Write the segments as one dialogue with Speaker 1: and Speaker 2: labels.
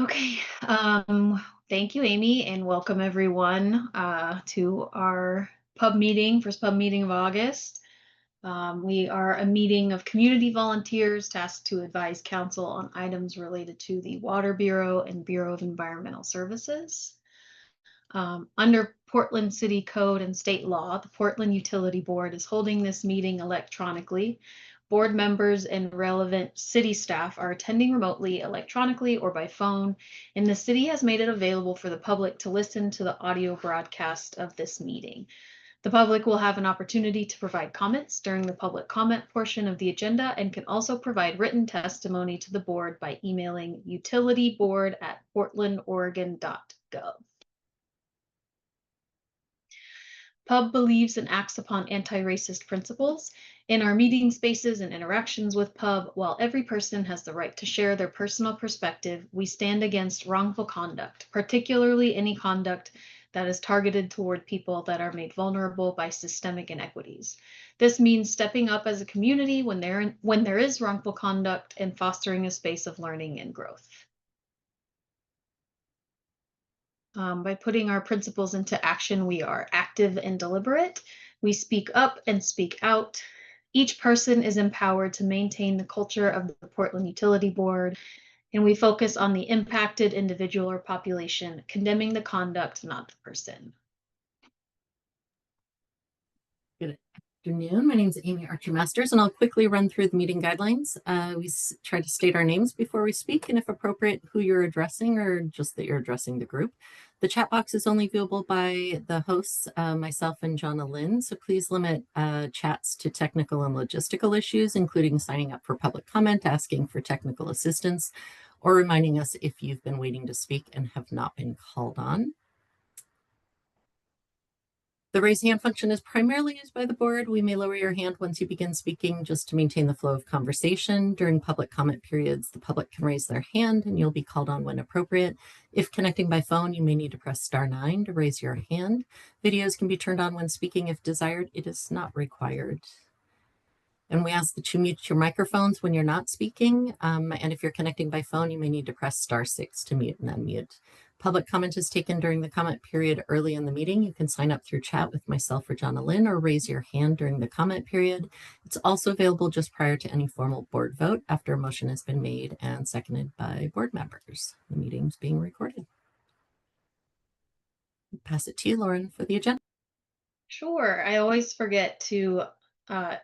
Speaker 1: Okay. Thank you, Amy, and welcome everyone to our pub meeting, first pub meeting of August. We are a meeting of community volunteers tasked to advise council on items related to the Water Bureau and Bureau of Environmental Services. Under Portland City Code and state law, the Portland Utility Board is holding this meeting electronically. Board members and relevant city staff are attending remotely, electronically, or by phone, and the city has made it available for the public to listen to the audio broadcast of this meeting. The public will have an opportunity to provide comments during the public comment portion of the agenda and can also provide written testimony to the board by emailing utilityboard@portlandoregon.gov. Pub believes and acts upon anti-racist principles. In our meeting spaces and interactions with Pub, while every person has the right to share their personal perspective, we stand against wrongful conduct, particularly any conduct that is targeted toward people that are made vulnerable by systemic inequities. This means stepping up as a community when there is wrongful conduct and fostering a space of learning and growth. By putting our principles into action, we are active and deliberate. We speak up and speak out. Each person is empowered to maintain the culture of the Portland Utility Board, and we focus on the impacted individual or population, condemning the conduct, not the person.
Speaker 2: Good afternoon. My name is Amy Archer-Masters, and I'll quickly run through the meeting guidelines. We try to state our names before we speak, and if appropriate, who you're addressing or just that you're addressing the group. The chat box is only viewable by the hosts, myself and Jonna Lynn, so please limit chats to technical and logistical issues, including signing up for public comment, asking for technical assistance, or reminding us if you've been waiting to speak and have not been called on. The raise hand function is primarily used by the board. We may lower your hand once you begin speaking just to maintain the flow of conversation. During public comment periods, the public can raise their hand and you'll be called on when appropriate. If connecting by phone, you may need to press *9 to raise your hand. Videos can be turned on when speaking if desired. It is not required. And we ask that you mute your microphones when you're not speaking. And if you're connecting by phone, you may need to press *6 to mute and unmute. Public comment is taken during the comment period early in the meeting. You can sign up through chat with myself or Jonna Lynn or raise your hand during the comment period. It's also available just prior to any formal board vote after a motion has been made and seconded by board members. The meeting's being recorded. I'll pass it to you, Lauren, for the agenda.
Speaker 1: Sure. I always forget to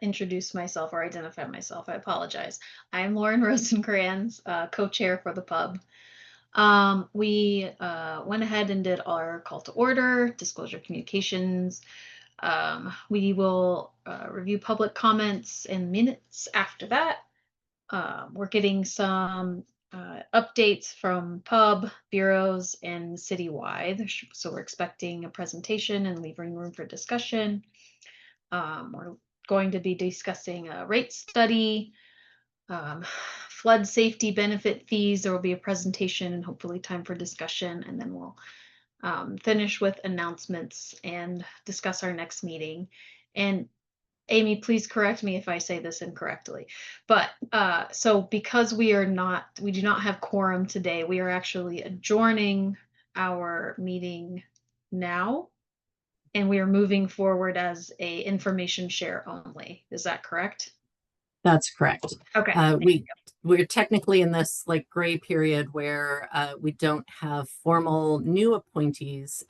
Speaker 1: introduce myself or identify myself. I apologize. I'm Lauren Rosenkrantz, co-chair for the pub. We went ahead and did our call to order, disclosure communications. We will review public comments and minutes after that. We're getting some updates from pub, bureaus, and citywide. So we're expecting a presentation and leaving room for discussion. We're going to be discussing a rate study, flood safety benefit fees. There will be a presentation and hopefully time for discussion, and then we'll finish with announcements and discuss our next meeting. And Amy, please correct me if I say this incorrectly, but so because we do not have quorum today, we are actually adjourning our meeting now, and we are moving forward as a information share only. Is that correct?
Speaker 2: That's correct.
Speaker 1: Okay.
Speaker 2: We're technically in this like gray period where we don't have formal new appointees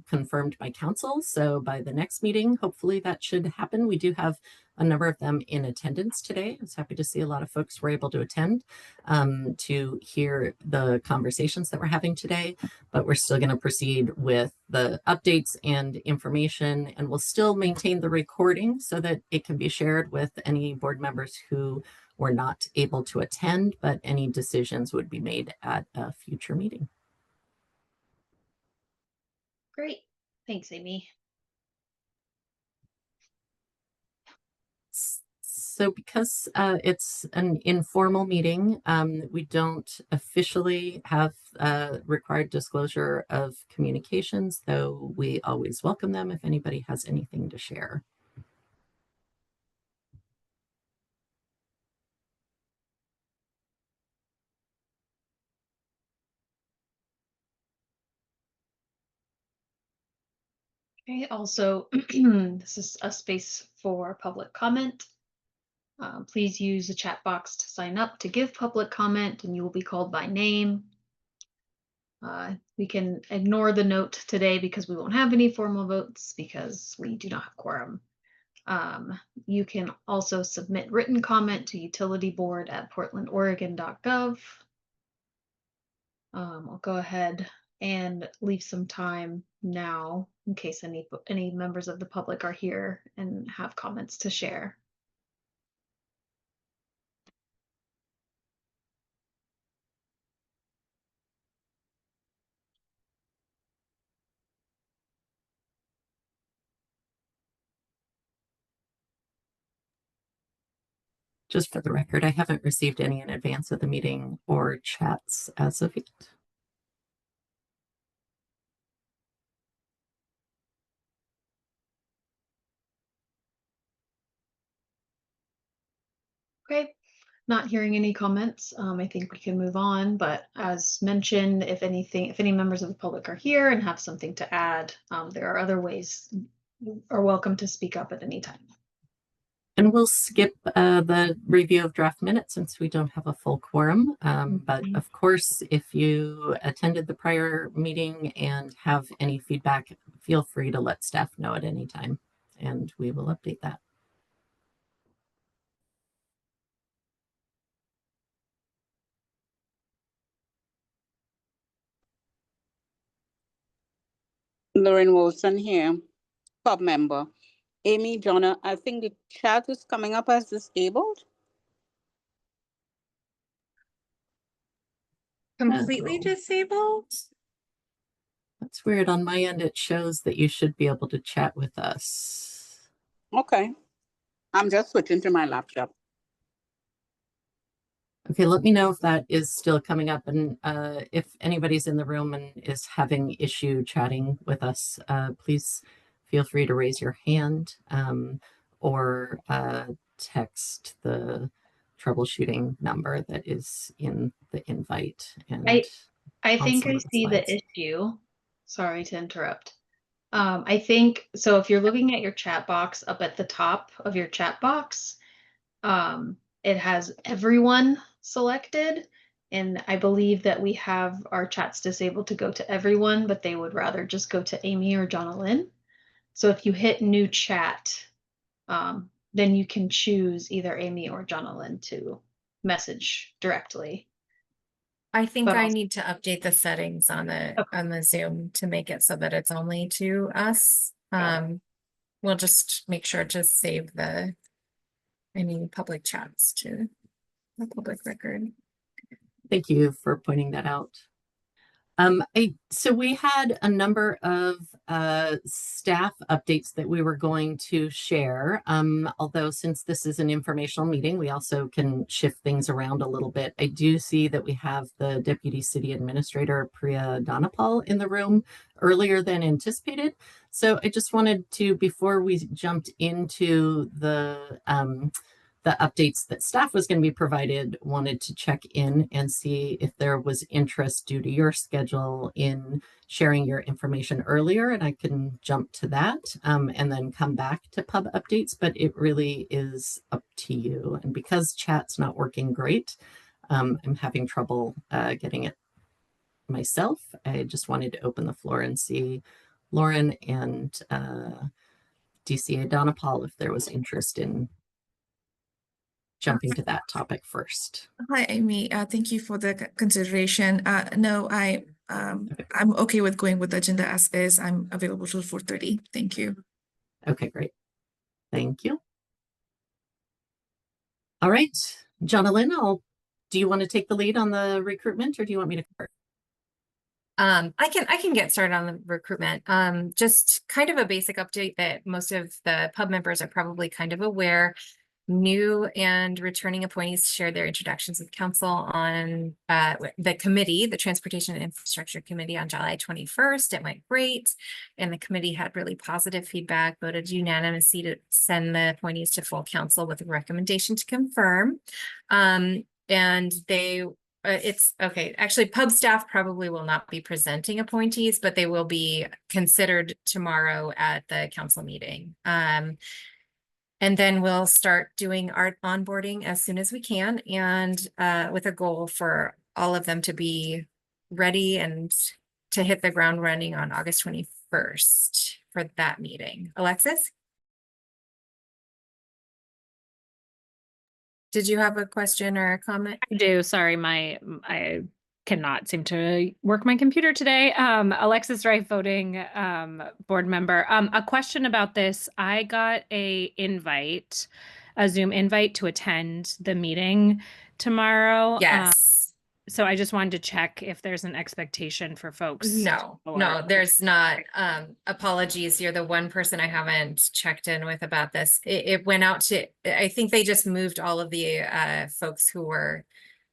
Speaker 2: confirmed by council. So by the next meeting, hopefully that should happen. We do have a number of them in attendance today. I was happy to see a lot of folks were able to attend to hear the conversations that we're having today, but we're still going to proceed with the updates and information, and we'll still maintain the recording so that it can be shared with any board members who were not able to attend, but any decisions would be made at a future meeting.
Speaker 1: Great. Thanks, Amy.
Speaker 2: So because it's an informal meeting, we don't officially have required disclosure of communications, though we always welcome them if anybody has anything to share.
Speaker 1: Okay, also, this is a space for public comment. Please use the chat box to sign up to give public comment, and you will be called by name. We can ignore the note today because we won't have any formal votes because we do not have quorum. You can also submit written comment to utilityboard@portlandoregon.gov. I'll go ahead and leave some time now in case any members of the public are here and have comments to share.
Speaker 2: Just for the record, I haven't received any in advance of the meeting or chats as of yet.
Speaker 1: Okay, not hearing any comments. I think we can move on, but as mentioned, if any members of the public are here and have something to add, there are other ways you are welcome to speak up at any time.
Speaker 2: And we'll skip the review of draft minutes since we don't have a full quorum. But of course, if you attended the prior meeting and have any feedback, feel free to let staff know at any time, and we will update that.
Speaker 3: Lauren Wilson here, pub member. Amy, Jonna, I think the chat is coming up as disabled.
Speaker 4: Completely
Speaker 2: Oh.
Speaker 4: disabled?
Speaker 2: That's weird. On my end, it shows that you should be able to chat with us.
Speaker 3: Okay. I'm just switching to my laptop.
Speaker 2: Okay, let me know if that is still coming up. And if anybody's in the room and is having issue chatting with us, please feel free to raise your hand or text the troubleshooting number that is in the invite. And
Speaker 1: I think I see the issue. Sorry to interrupt. I think so. If you're looking at your chat box up at the top of your chat box, it has everyone selected. And I believe that we have our chats disabled to go to everyone, but they would rather just go to Amy or Jonna Lynn. So if you hit new chat, then you can choose either Amy or Jonna Lynn to message directly.
Speaker 4: I think
Speaker 1: But
Speaker 4: I
Speaker 1: also-
Speaker 4: need to update the settings on the
Speaker 1: Okay.
Speaker 4: Zoom to make it so that it's only to us. We'll just make sure to save any public chats to the public record.
Speaker 2: Thank you for pointing that out. So we had a number of staff updates that we were going to share. Although since this is an informational meeting, we also can shift things around a little bit. I do see that we have the Deputy City Administrator, Priya Dhanapal, in the room earlier than anticipated. So I just wanted to, before we jumped into the updates that staff was going to be provided, wanted to check in and see if there was interest due to your schedule in sharing your information earlier, and I can jump to that and then come back to pub updates, but it really is up to you. And because chat's not working great, I'm having trouble getting it myself. I just wanted to open the floor and see Lauren and DCA Dhanapal if there was interest in jumping to that topic first.
Speaker 5: Hi, Amy. Thank you for the consideration. No, I'm okay with going with the agenda as is. I'm available till 4:30. Thank you.
Speaker 2: Okay, great. Thank you. All right, Jonna Lynn, do you want to take the lead on the recruitment or do you want me to cover?
Speaker 4: I can get started on the recruitment. Just kind of a basic update that most of the pub members are probably kind of aware. New and returning appointees shared their introductions with council on the committee, the Transportation and Infrastructure Committee, on July 21st. It went great, and the committee had really positive feedback, voted unanimously to send the appointees to full council with a recommendation to confirm. And they it's okay. Actually, pub staff probably will not be presenting appointees, but they will be considered tomorrow at the council meeting. And then we'll start doing our onboarding as soon as we can, and with a goal for all of them to be ready and to hit the ground running on August 21st for that meeting. Alexis? Did you have a question or a comment?
Speaker 6: I do. Sorry, I cannot seem to work my computer today. Alexis Wright, voting board member. A question about this. I got a Zoom invite to attend the meeting tomorrow.
Speaker 4: Yes.
Speaker 6: So I just wanted to check if there's an expectation for folks.
Speaker 4: No, there's not. Apologies. You're the one person I haven't checked in with about this. It went out to, I think they just moved all of the folks who were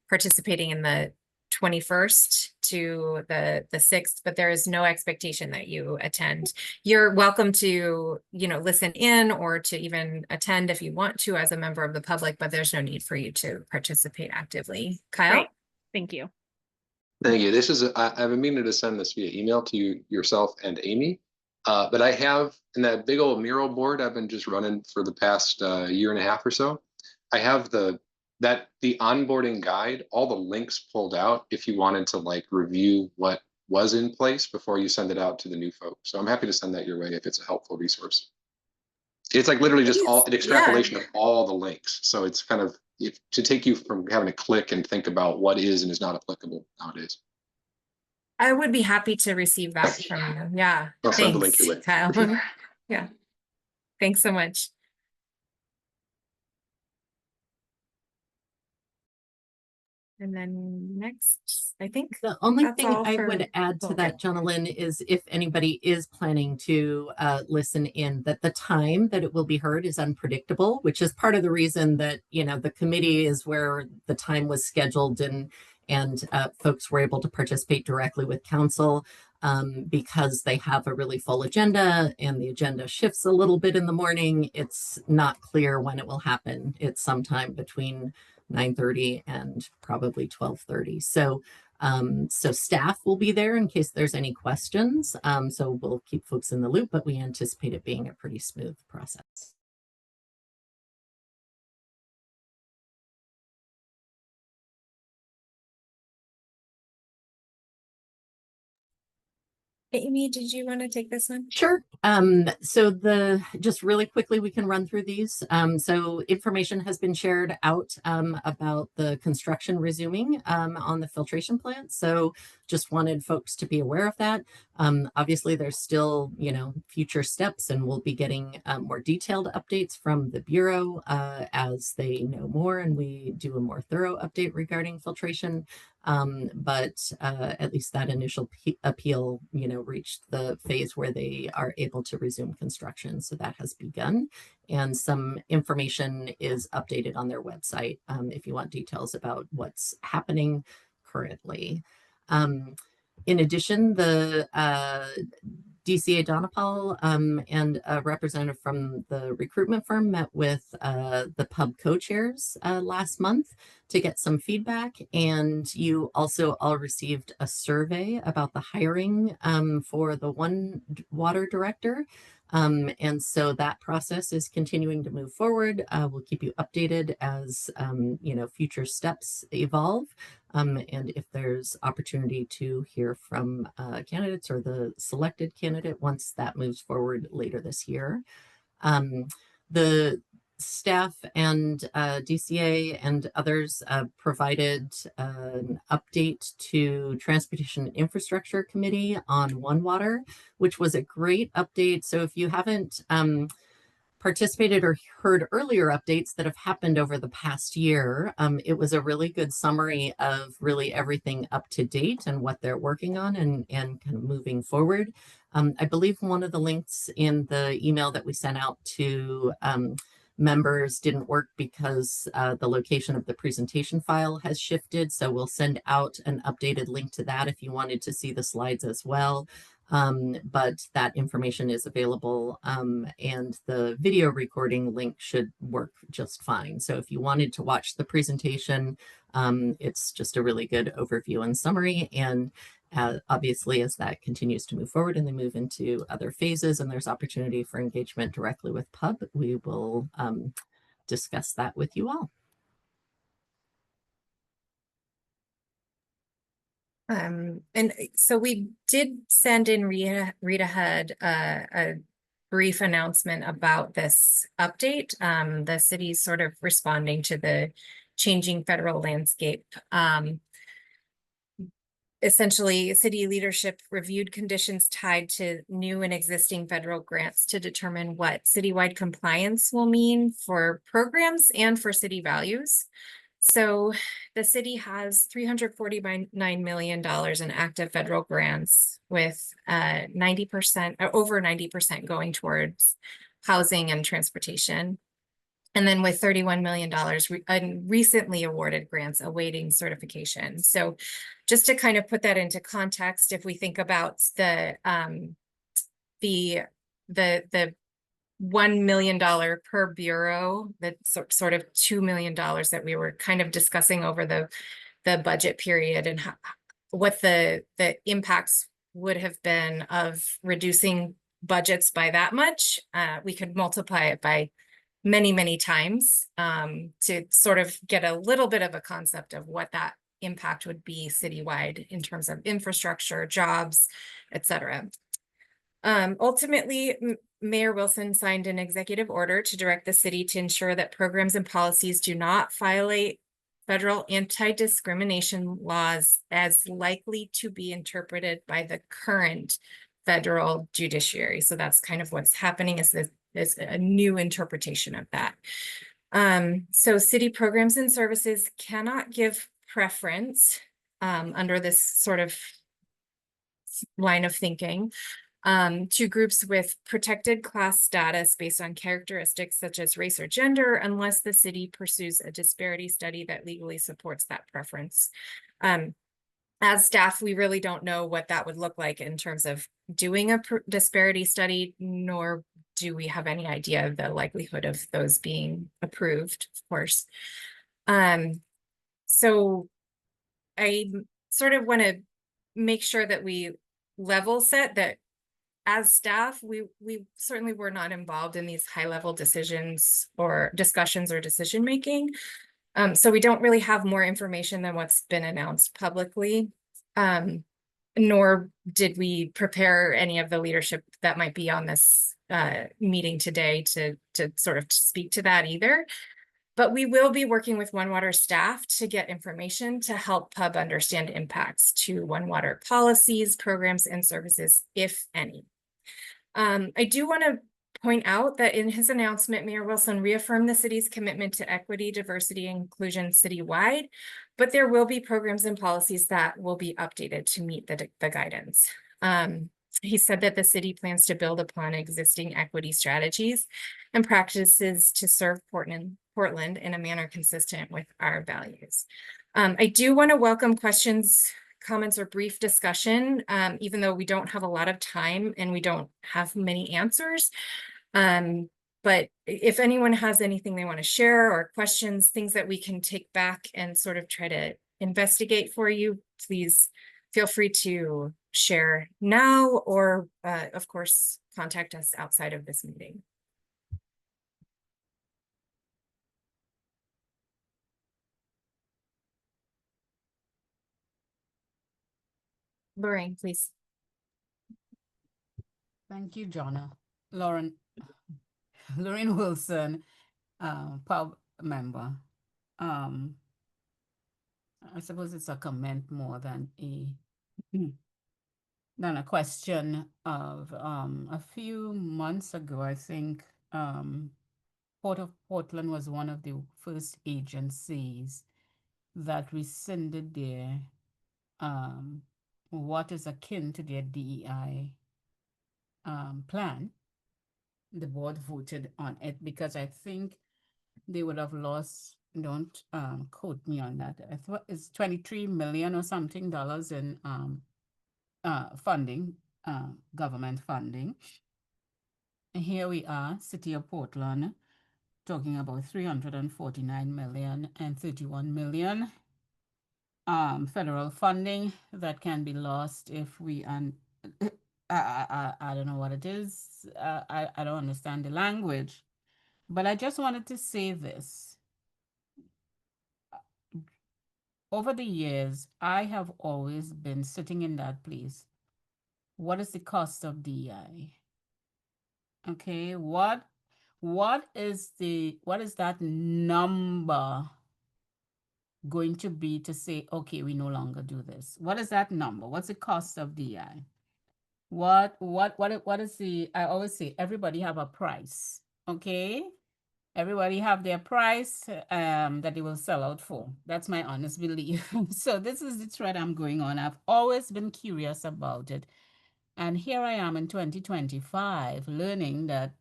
Speaker 4: participating in the 21st to the 6th, but there is no expectation that you attend. You're welcome to, listen in or to even attend if you want to as a member of the public, but there's no need for you to participate actively. Kyle?
Speaker 6: Great. Thank you.
Speaker 7: Thank you. This is, I've been meaning to send this via email to you, yourself and Amy. But I have in that big old mural board I've been just running for the past year and a half or so. I have the onboarding guide, all the links pulled out if you wanted to like review what was in place before you send it out to the new folks. So I'm happy to send that your way if it's a helpful resource. It's like literally just an extrapolation of all the links. So it's kind of to take you from having to click and think about what is and is not applicable nowadays.
Speaker 4: I would be happy to receive that from you. Yeah.
Speaker 7: I'll send the link
Speaker 4: Thanks,
Speaker 7: your way.
Speaker 4: Kyle. Yeah. Thanks so much. And then next, I think
Speaker 2: The only
Speaker 4: that's
Speaker 2: thing
Speaker 4: all
Speaker 2: I
Speaker 4: for
Speaker 2: would add to
Speaker 4: voting.
Speaker 2: that, Jonalyn, is if anybody is planning to listen in, that the time that it will be heard is unpredictable, which is part of the reason that, the committee is where the time was scheduled and folks were able to participate directly with council because they have a really full agenda and the agenda shifts a little bit in the morning. It's not clear when it will happen. It's sometime between 9:30 and probably 12:30. So staff will be there in case there's any questions. So we'll keep folks in the loop, but we anticipate it being a pretty smooth process.
Speaker 4: Amy, did you want to take this one?
Speaker 2: Sure. So just really quickly, we can run through these. So information has been shared out about the construction resuming on the filtration plant. So just wanted folks to be aware of that. Obviously, there's still, future steps, and we'll be getting more detailed updates from the Bureau as they know more and we do a more thorough update regarding filtration. But at least that initial appeal, reached the phase where they are able to resume construction. So that has begun, and some information is updated on their website if you want details about what's happening currently. In addition, the DCA Donapal and a representative from the recruitment firm met with the pub co-chairs last month to get some feedback. And you also all received a survey about the hiring for the One Water director. And so that process is continuing to move forward. We'll keep you updated as, future steps evolve. And if there's opportunity to hear from candidates or the selected candidate once that moves forward later this year. The staff and DCA and others provided an update to Transportation Infrastructure Committee on One Water, which was a great update. So if you haven't participated or heard earlier updates that have happened over the past year, it was a really good summary of really everything up to date and what they're working on and kind of moving forward. I believe one of the links in the email that we sent out to members didn't work because the location of the presentation file has shifted. So we'll send out an updated link to that if you wanted to see the slides as well. But that information is available, and the video recording link should work just fine. So if you wanted to watch the presentation, it's just a really good overview and summary. And obviously, as that continues to move forward and they move into other phases and there's opportunity for engagement directly with PUB, we will discuss that with you all.
Speaker 4: And so we did send in Rita had a brief announcement about this update. The city's sort of responding to the changing federal landscape. Essentially, city leadership reviewed conditions tied to new and existing federal grants to determine what citywide compliance will mean for programs and for city values. So the city has $349 million in active federal grants, with 90% or over 90% going towards housing and transportation. And then with $31 million recently awarded grants awaiting certification. So just to kind of put that into context, if we think about the $1 million per bureau, that's sort of $2 million that we were kind of discussing over the budget period, and what the impacts would have been of reducing budgets by that much. We could multiply it by many times to sort of get a little bit of a concept of what that impact would be citywide in terms of infrastructure, jobs, etc. Ultimately, Mayor Wilson signed an executive order to direct the city to ensure that programs and policies do not violate federal anti-discrimination laws as likely to be interpreted by the current federal judiciary. So that's kind of what's happening, is there's a new interpretation of that. So city programs and services cannot give preference under this sort of line of thinking to groups with protected class status based on characteristics such as race or gender, unless the city pursues a disparity study that legally supports that preference. As staff, we really don't know what that would look like in terms of doing a disparity study, nor do we have any idea of the likelihood of those being approved, of course. So I sort of want to make sure that we level set that as staff, we certainly were not involved in these high-level decisions or discussions or decision-making. So we don't really have more information than what's been announced publicly, nor did we prepare any of the leadership that might be on this meeting today to sort of speak to that either. But we will be working with OneWater staff to get information to help PUB understand impacts to OneWater policies, programs, and services, if any. I do want to point out that in his announcement, Mayor Wilson reaffirmed the city's commitment to equity, diversity, and inclusion citywide, but there will be programs and policies that will be updated to meet the guidance. He said that the city plans to build upon existing equity strategies and practices to serve Portland in a manner consistent with our values. I do want to welcome questions, comments, or brief discussion, even though we don't have a lot of time and we don't have many answers. But if anyone has anything they want to share or questions, things that we can take back and sort of try to investigate for you, please feel free to share now, or of course, contact us outside of this meeting. Lorraine, please.
Speaker 3: Thank you, Jonna. Lorraine Wilson, PUB member. I suppose it's a comment more than a question of a few months ago. I think Port of Portland was one of the first agencies that rescinded their what is akin to their DEI plan. The board voted on it because I think they would have lost, don't quote me on that, I thought it's $23 million or something in funding government funding. And here we are, City of Portland, talking about 349 million and 31 million federal funding that can be lost if we I don't know what it is. I don't understand the language, but I just wanted to say this. Over the years, I have always been sitting in that place. What is the cost of DEI? Okay, what is that number going to be to say, okay, we no longer do this? What is that number? What's the cost of DEI? What is the, I always say, everybody have a price, okay? Everybody have their price that they will sell out for. That's my honest belief. So this is the thread I'm going on. I've always been curious about it. And here I am in 2025 learning that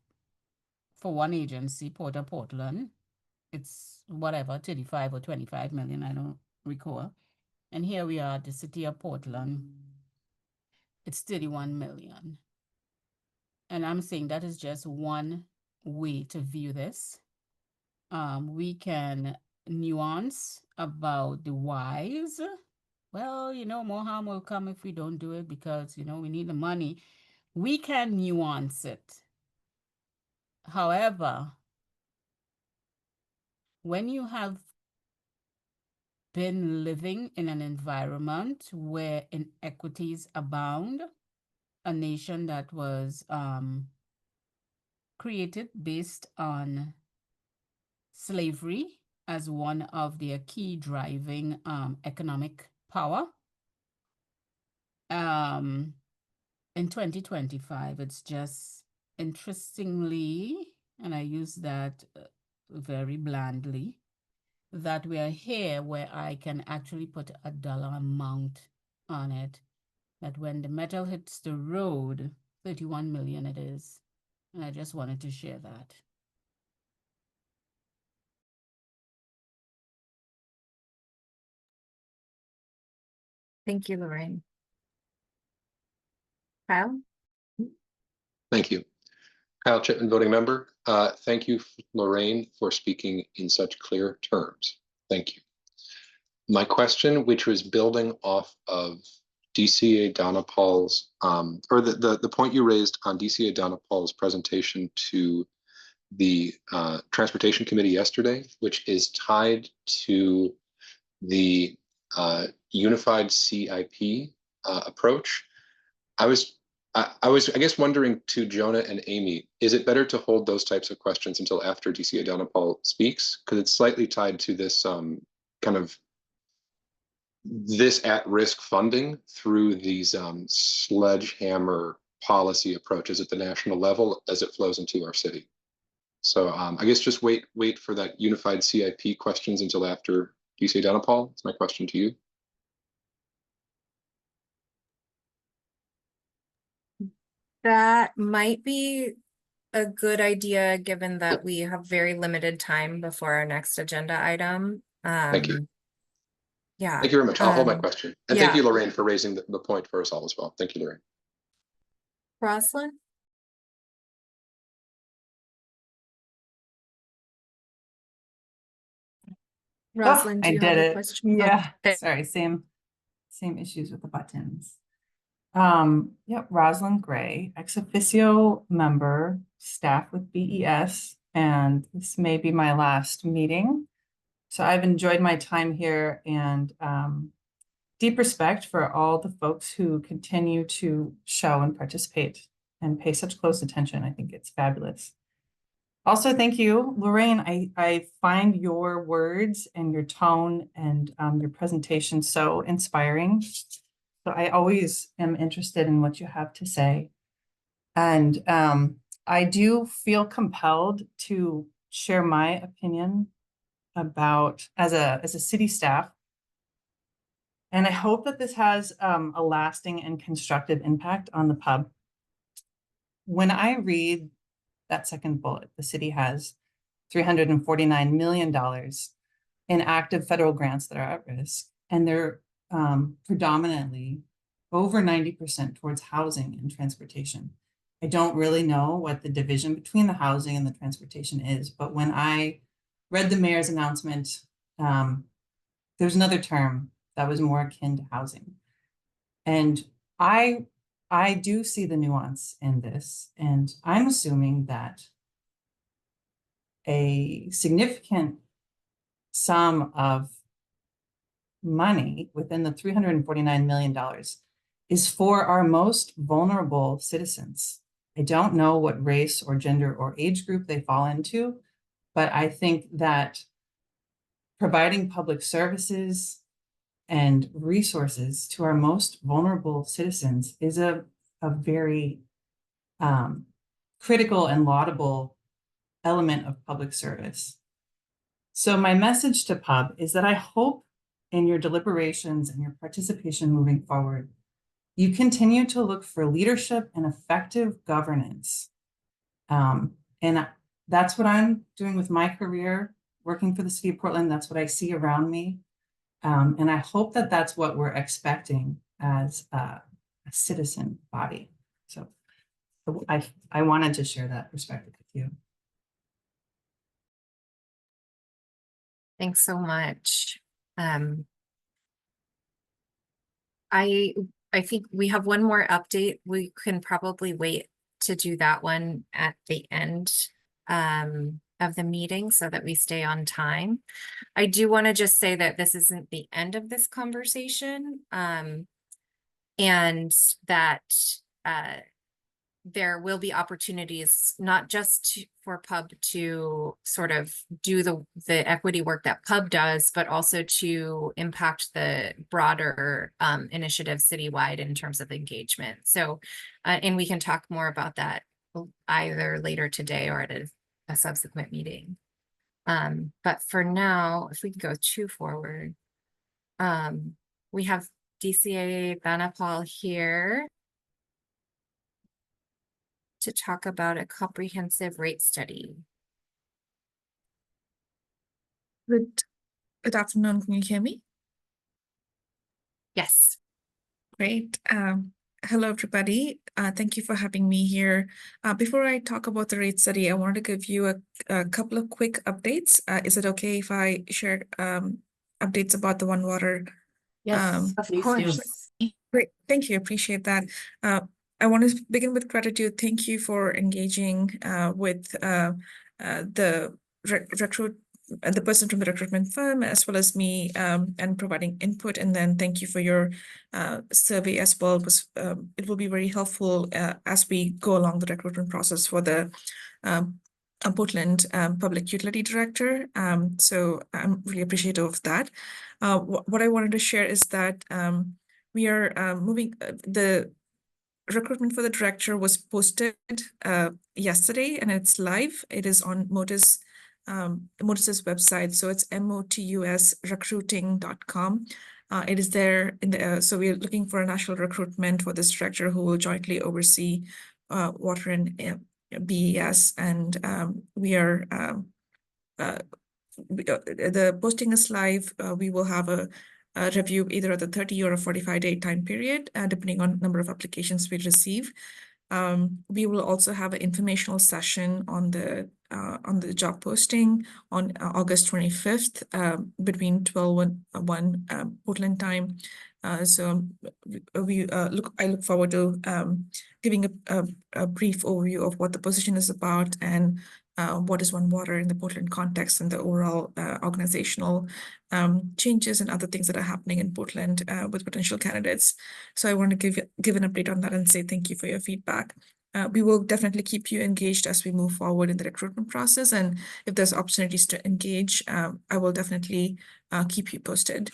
Speaker 3: for one agency, Port of Portland, it's whatever, 35 or 25 million, I don't recall. And here we are, the City of Portland, it's 31 million. And I'm saying that is just one way to view this. We can nuance about the whys. Well, more harm will come if we don't do it because, we need the money. We can nuance it. However, when you have been living in an environment where inequities abound, a nation that was created based on slavery as one of their key driving economic power. In 2025, it's just interestingly, and I use that very blandly, that we are here where I can actually put a dollar amount on it, that when the metal hits the road, 31 million it is. And I just wanted to share that.
Speaker 4: Thank you, Lorraine. Kyle?
Speaker 7: Thank you. Kyle Chipman, voting member. Thank you, Lorraine, for speaking in such clear terms. Thank you. My question, which was building off of DCA Donna Paul's, or the point you raised on DCA Donna Paul's presentation to the Transportation Committee yesterday, which is tied to the unified CIP approach. I was, I guess, wondering to Jonah and Amy, is it better to hold those types of questions until after DCA Donna Paul speaks? Because it's slightly tied to this kind of this at-risk funding through these sledgehammer policy approaches at the national level as it flows into our city. So I guess just wait for that unified CIP questions until after DCA Donna Paul. It's my question to you.
Speaker 4: That might be a good idea, given that we have very limited time before our next agenda item.
Speaker 7: Thank you.
Speaker 4: Yeah.
Speaker 7: Thank you very much. I'll hold my question. And thank
Speaker 4: yeah.
Speaker 7: you, Lorraine, for raising the point for us all as well. Thank you, Lorraine.
Speaker 4: Roslyn? Roslyn, do
Speaker 8: I
Speaker 4: you
Speaker 8: did
Speaker 4: have a
Speaker 8: it.
Speaker 4: question?
Speaker 8: Yeah,
Speaker 4: Okay.
Speaker 8: sorry, same issues with the buttons. Yep, Rosalind Gray, ex officio member, staff with BES, and this may be my last meeting. So I've enjoyed my time here and deep respect for all the folks who continue to show and participate and pay such close attention. I think it's fabulous. Also, thank you, Lorraine. I find your words and your tone and your presentation so inspiring. So I always am interested in what you have to say. And I do feel compelled to share my opinion about as a city staff. And I hope that this has a lasting and constructive impact on the pub. When I read that second bullet, the city has $349 million in active federal grants that are at risk, and they're predominantly over 90% towards housing and transportation. I don't really know what the division between the housing and the transportation is, but when I read the mayor's announcement, there's another term that was more akin to housing. And I do see the nuance in this, and I'm assuming that a significant sum of money within the $349 million is for our most vulnerable citizens. I don't know what race or gender or age group they fall into, but I think that providing public services and resources to our most vulnerable citizens is a very critical and laudable element of public service. So my message to PUB is that I hope in your deliberations and your participation moving forward, you continue to look for leadership and effective governance. And that's what I'm doing with my career, working for the city of Portland. That's what I see around me. And I hope that that's what we're expecting as a citizen body. So I wanted to share that perspective with you.
Speaker 4: Thanks so much. I think we have one more update. We can probably wait to do that one at the end of the meeting so that we stay on time. I do want to just say that this isn't the end of this conversation, and that there will be opportunities not just for PUB to sort of do the equity work that PUB does, but also to impact the broader initiative citywide in terms of engagement. So, and we can talk more about that either later today or at a subsequent meeting. But for now, if we can go 2 forward, we have DCA Banapal here to talk about a comprehensive rate study.
Speaker 5: Good afternoon. Can you hear me?
Speaker 4: Yes.
Speaker 5: Great. Hello, everybody. Thank you for having me here. Before I talk about the rate study, I wanted to give you a couple of quick updates. Is it okay if I share updates about the One Water?
Speaker 2: Yes,
Speaker 8: Of
Speaker 2: please
Speaker 8: course.
Speaker 2: do.
Speaker 5: Great. Thank you. Appreciate that. I want to begin with gratitude. Thank you for engaging with the person from the recruitment firm, as well as me, and providing input. And then thank you for your survey as well. It will be very helpful as we go along the recruitment process for the Portland Public Utility Director. So I'm really appreciative of that. What I wanted to share is that we are moving the recruitment for the director was posted yesterday, and it's live. It is on Motus, Motus's website. So it's motusrecruiting.com. It is there in the, so we're looking for a national recruitment for this director who will jointly oversee water and BES. And we are, the posting is live. We will have a review either at the 30 or a 45-day time period, depending on number of applications we receive. We will also have an informational session on the job posting on August 25th between 12 and 1 Portland time. So I look forward to giving a brief overview of what the position is about and what is One Water in the Portland context and the overall organizational changes and other things that are happening in Portland with potential candidates. So I want to give an update on that and say thank you for your feedback. We will definitely keep you engaged as we move forward in the recruitment process. And if there's opportunities to engage, I will definitely keep you posted.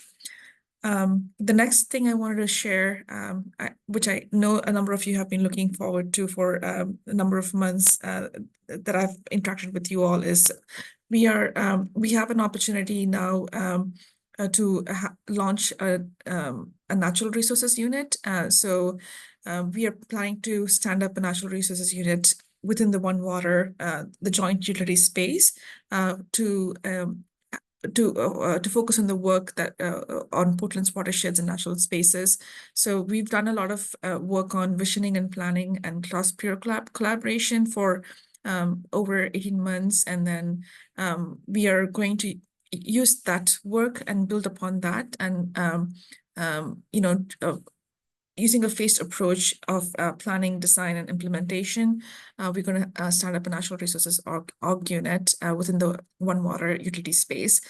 Speaker 5: The next thing I wanted to share, which I know a number of you have been looking forward to for a number of months that I've interacted with you all, is we have an opportunity now to launch a natural resources unit. So we are planning to stand up a natural resources unit within the One Water, the joint utility space, to to focus on the work that on Portland's watersheds and natural spaces. So we've done a lot of work on visioning and planning and cross-peer collaboration for over 18 months, and then we are going to use that work and build upon that, and using a phased approach of planning, design, and implementation. We're going to start up a natural resources org unit within the One Water utility space.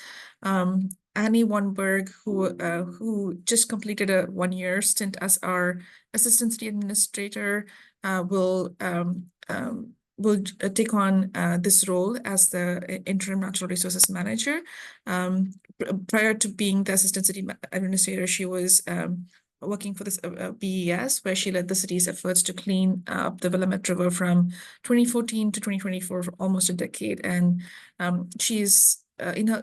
Speaker 5: Annie Wonberg, who just completed a 1-year stint as our assistant city administrator, will take on this role as the interim natural resources manager. Prior to being the assistant city administrator, she was working for this BES, where she led the city's efforts to clean up the Willamette River from 2014 to 2024 for almost a decade. And she's in her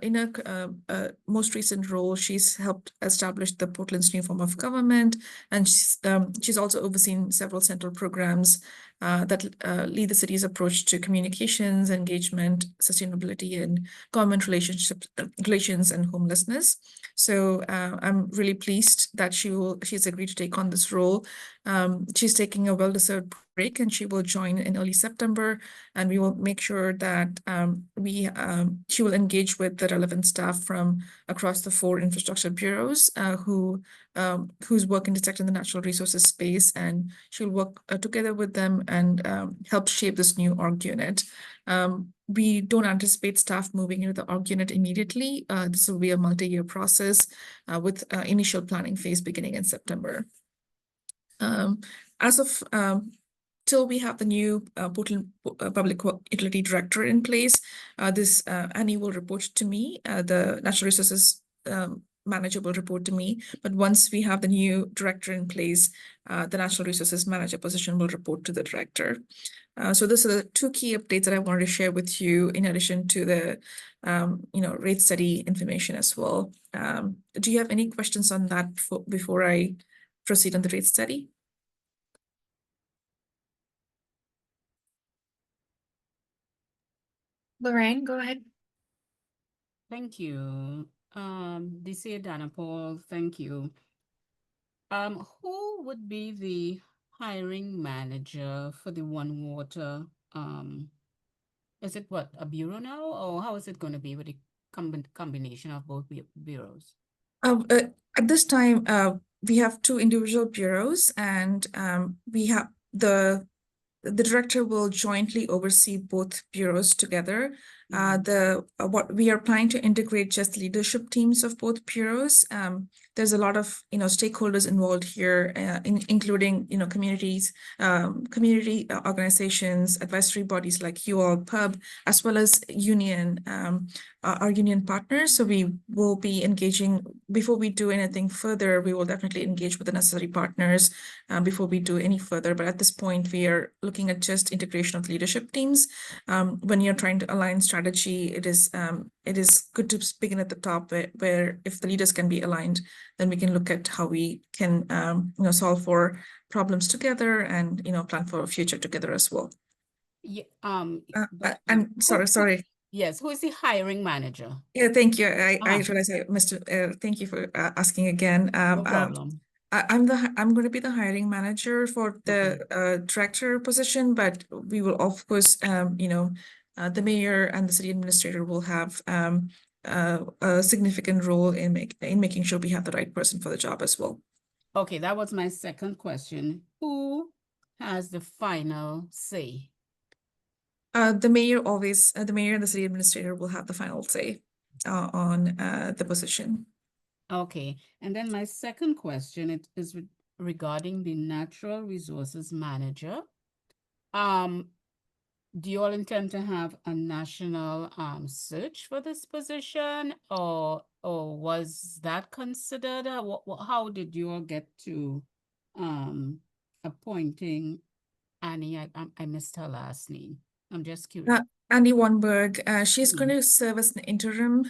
Speaker 5: most recent role, she's helped establish the Portland's new form of government, and she's also overseen several central programs that lead the city's approach to communications, engagement, sustainability, and government relations and homelessness. So I'm really pleased that she's agreed to take on this role. She's taking a well-deserved break, and she will join in early September, and we will make sure that she will engage with the relevant staff from across the 4 infrastructure bureaus whose work intersect in the natural resources space, and she'll work together with them and help shape this new org unit. We don't anticipate staff moving into the org unit immediately. This will be a multi-year process with initial planning phase beginning in September. As of till we have the new Portland Public Utility Director in place, Annie will report to me. The Natural Resources Manager will report to me. But once we have the new director in place, the Natural Resources Manager position will report to the director. So those are the 2 key updates that I wanted to share with you, in addition to the rate study information as well. Do you have any questions on that before I proceed on the rate study?
Speaker 4: Lorraine, go ahead.
Speaker 3: Thank you. DC Danapol, thank you. Who would be the hiring manager for the One Water? Is it a bureau now, or how is it going to be with the combination of both bureaus?
Speaker 5: At this time, we have 2 individual bureaus, and we have the director will jointly oversee both bureaus together. What we are planning to integrate just leadership teams of both bureaus. There's a lot of stakeholders involved here, including communities, community organizations, advisory bodies like you all, PUB, as well as our union partners. So we will be engaging before we do anything further. We will definitely engage with the necessary partners before we do any further. But at this point, we are looking at just integration of leadership teams. When you're trying to align strategy, it is good to begin at the top, where if the leaders can be aligned, then we can look at how we can solve for problems together and plan for a future together as well.
Speaker 3: Yeah.
Speaker 5: And sorry.
Speaker 3: Yes. Who is the hiring manager?
Speaker 5: Yeah, thank you. I realize I missed. Thank you for asking again.
Speaker 3: No problem.
Speaker 5: I'm going to be the hiring manager for the director position, but we will of course the mayor and the city administrator will have a significant role in making sure we have the right person for the job as well.
Speaker 3: Okay, that was my second question. Who has the final say?
Speaker 5: The mayor and the city administrator will have the final say on the position.
Speaker 3: Okay, and then my second question is regarding the natural resources manager. Do you all intend to have a national search for this position, or was that considered? How did you all get to appointing Annie? I missed her last name. I'm just curious.
Speaker 5: Annie Wonberg, she's going to serve as an interim.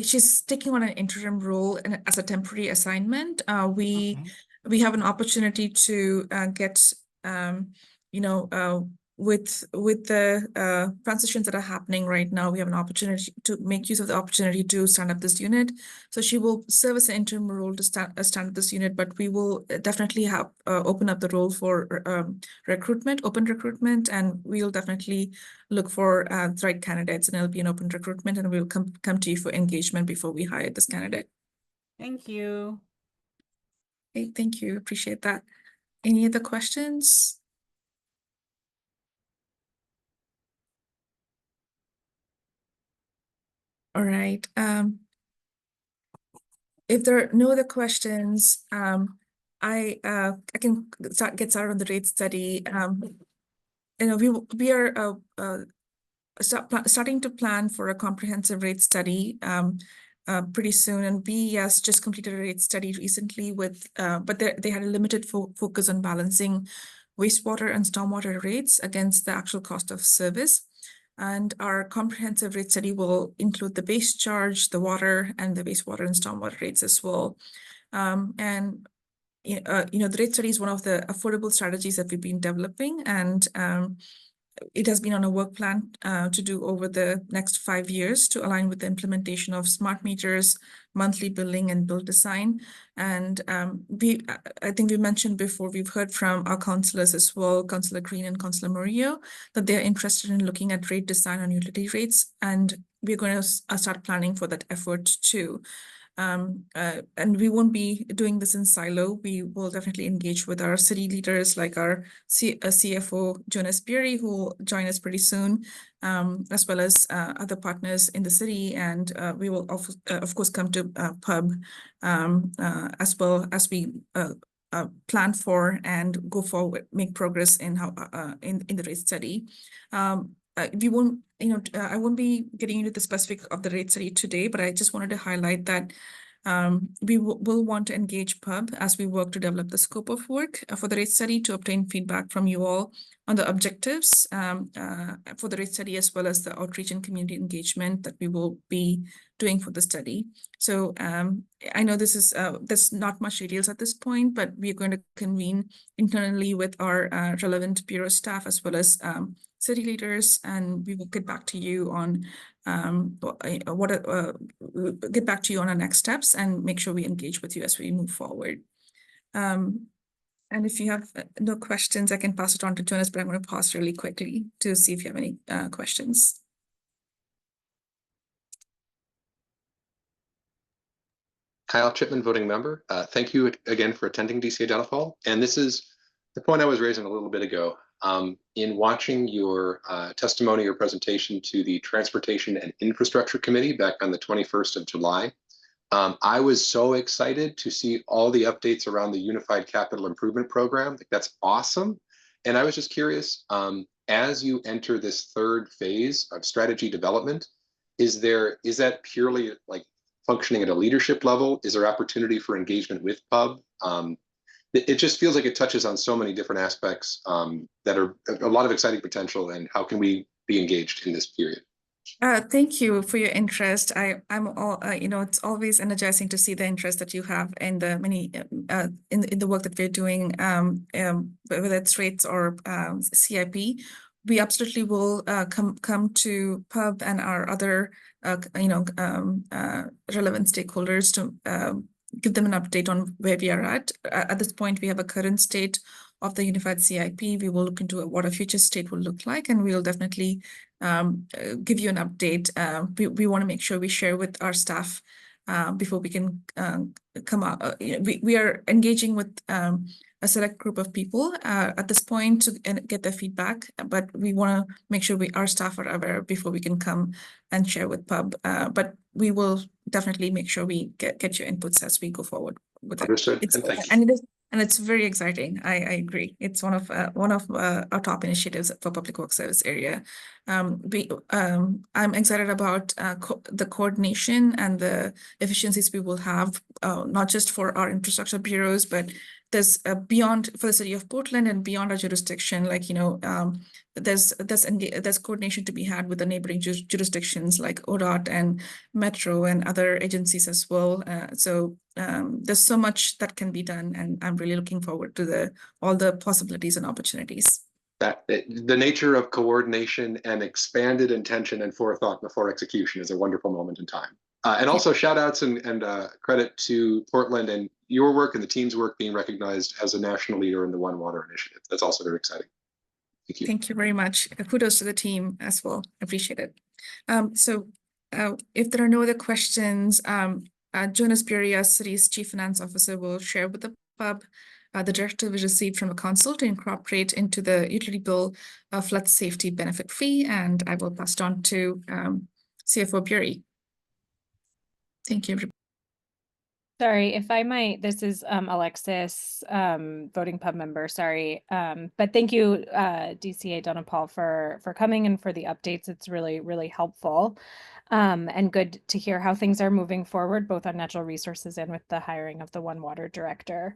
Speaker 5: She's taking on an interim role as a temporary assignment. We have an opportunity to get with the transitions that are happening right now, we have an opportunity to make use of the opportunity to stand up this unit. So she will serve as an interim role to stand up this unit, but we will definitely have open up the role for recruitment, open recruitment, and we'll definitely look for the right candidates, and it'll be an open recruitment, and we'll come to you for engagement before we hire this candidate.
Speaker 3: Thank you.
Speaker 5: Okay, thank you. Appreciate that. Any other questions? All right. If there are no other questions, I can get started on the rate study. We are starting to plan for a comprehensive rate study pretty soon, and BES just completed a rate study recently with, but they had a limited focus on balancing wastewater and stormwater rates against the actual cost of service. And our comprehensive rate study will include the base charge, the water, and the wastewater and stormwater rates as well. The rate study is one of the affordable strategies that we've been developing, and it has been on a work plan to do over the next 5 years to align with the implementation of smart meters, monthly billing, and bill design. And I think we mentioned before, we've heard from our councillors as well, Councillor Green and Councillor Murillo, that they're interested in looking at rate design on utility rates, and we're going to start planning for that effort too. And we won't be doing this in silo. We will definitely engage with our city leaders, like our CFO, Jonas Beery, who will join us pretty soon, as well as other partners in the city. And we will, of course, come to PUB as well as we plan for and go forward, make progress in how in the rate study. We won't, I won't be getting into the specific of the rate study today, but I just wanted to highlight that we will want to engage PUB as we work to develop the scope of work for the rate study, to obtain feedback from you all on the objectives for the rate study, as well as the outreach and community engagement that we will be doing for the study. So I know this is there's not much details at this point, but we're going to convene internally with our relevant bureau staff as well as city leaders, and we will get back to you on get back to you on our next steps and make sure we engage with you as we move forward. And if you have no questions, I can pass it on to Jonas, but I'm going to pause really quickly to see if you have any questions.
Speaker 7: Kyle Chipman, voting member. Thank you again for attending DCA Data Fall. And this is the point I was raising a little bit ago. In watching your testimony or presentation to the Transportation and Infrastructure Committee back on the 21st of July, I was so excited to see all the updates around the Unified Capital Improvement Program. That's awesome. And I was just curious, as you enter this third phase of strategy development, is that purely like functioning at a leadership level? Is there opportunity for engagement with PUB? It just feels like it touches on so many different aspects that are a lot of exciting potential, and how can we be engaged in this period?
Speaker 5: Thank you for your interest. I'm all, it's always energizing to see the interest that you have in the many in the work that we're doing, whether it's rates or CIP. We absolutely will come to PUB and our other relevant stakeholders to give them an update on where we are at. At this point, we have a current state of the Unified CIP. We will look into what a future state will look like, and we'll definitely give you an update. We want to make sure we share with our staff before we can come out. We are engaging with a select group of people at this point to get their feedback, but we want to make sure our staff are aware before we can come and share with PUB. But we will definitely make sure we get your inputs as we go forward with it.
Speaker 7: Understood. And thank you.
Speaker 5: And it's very exciting. I agree. It's one of our top initiatives for public works service area. I'm excited about the coordination and the efficiencies we will have, not just for our infrastructure bureaus, but there's beyond for the city of Portland and beyond our jurisdiction. Like there's coordination to be had with the neighboring jurisdictions like ODOT and Metro and other agencies as well. So there's so much that can be done, and I'm really looking forward to all the possibilities and opportunities.
Speaker 7: the nature of coordination and expanded intention and forethought before execution is a wonderful moment in time. And also shout outs and credit to Portland and your work and the team's work being recognized as a national leader in the One Water initiative. That's also very exciting. Thank you.
Speaker 5: Thank you very much. Kudos to the team as well. Appreciate it. If there are no other questions, Jonas Buria, City's Chief Finance Officer, will share with the pub the directive we received from the council to incorporate into the utility bill a flood safety benefit fee, and I will pass it on to CFO Bury. Thank you.
Speaker 6: Sorry, if I might, this is Alexis, voting pub member, sorry. But thank you, DCA Donna Paul, for coming and for the updates. It's really, really helpful. And good to hear how things are moving forward, both on natural resources and with the hiring of the One Water director.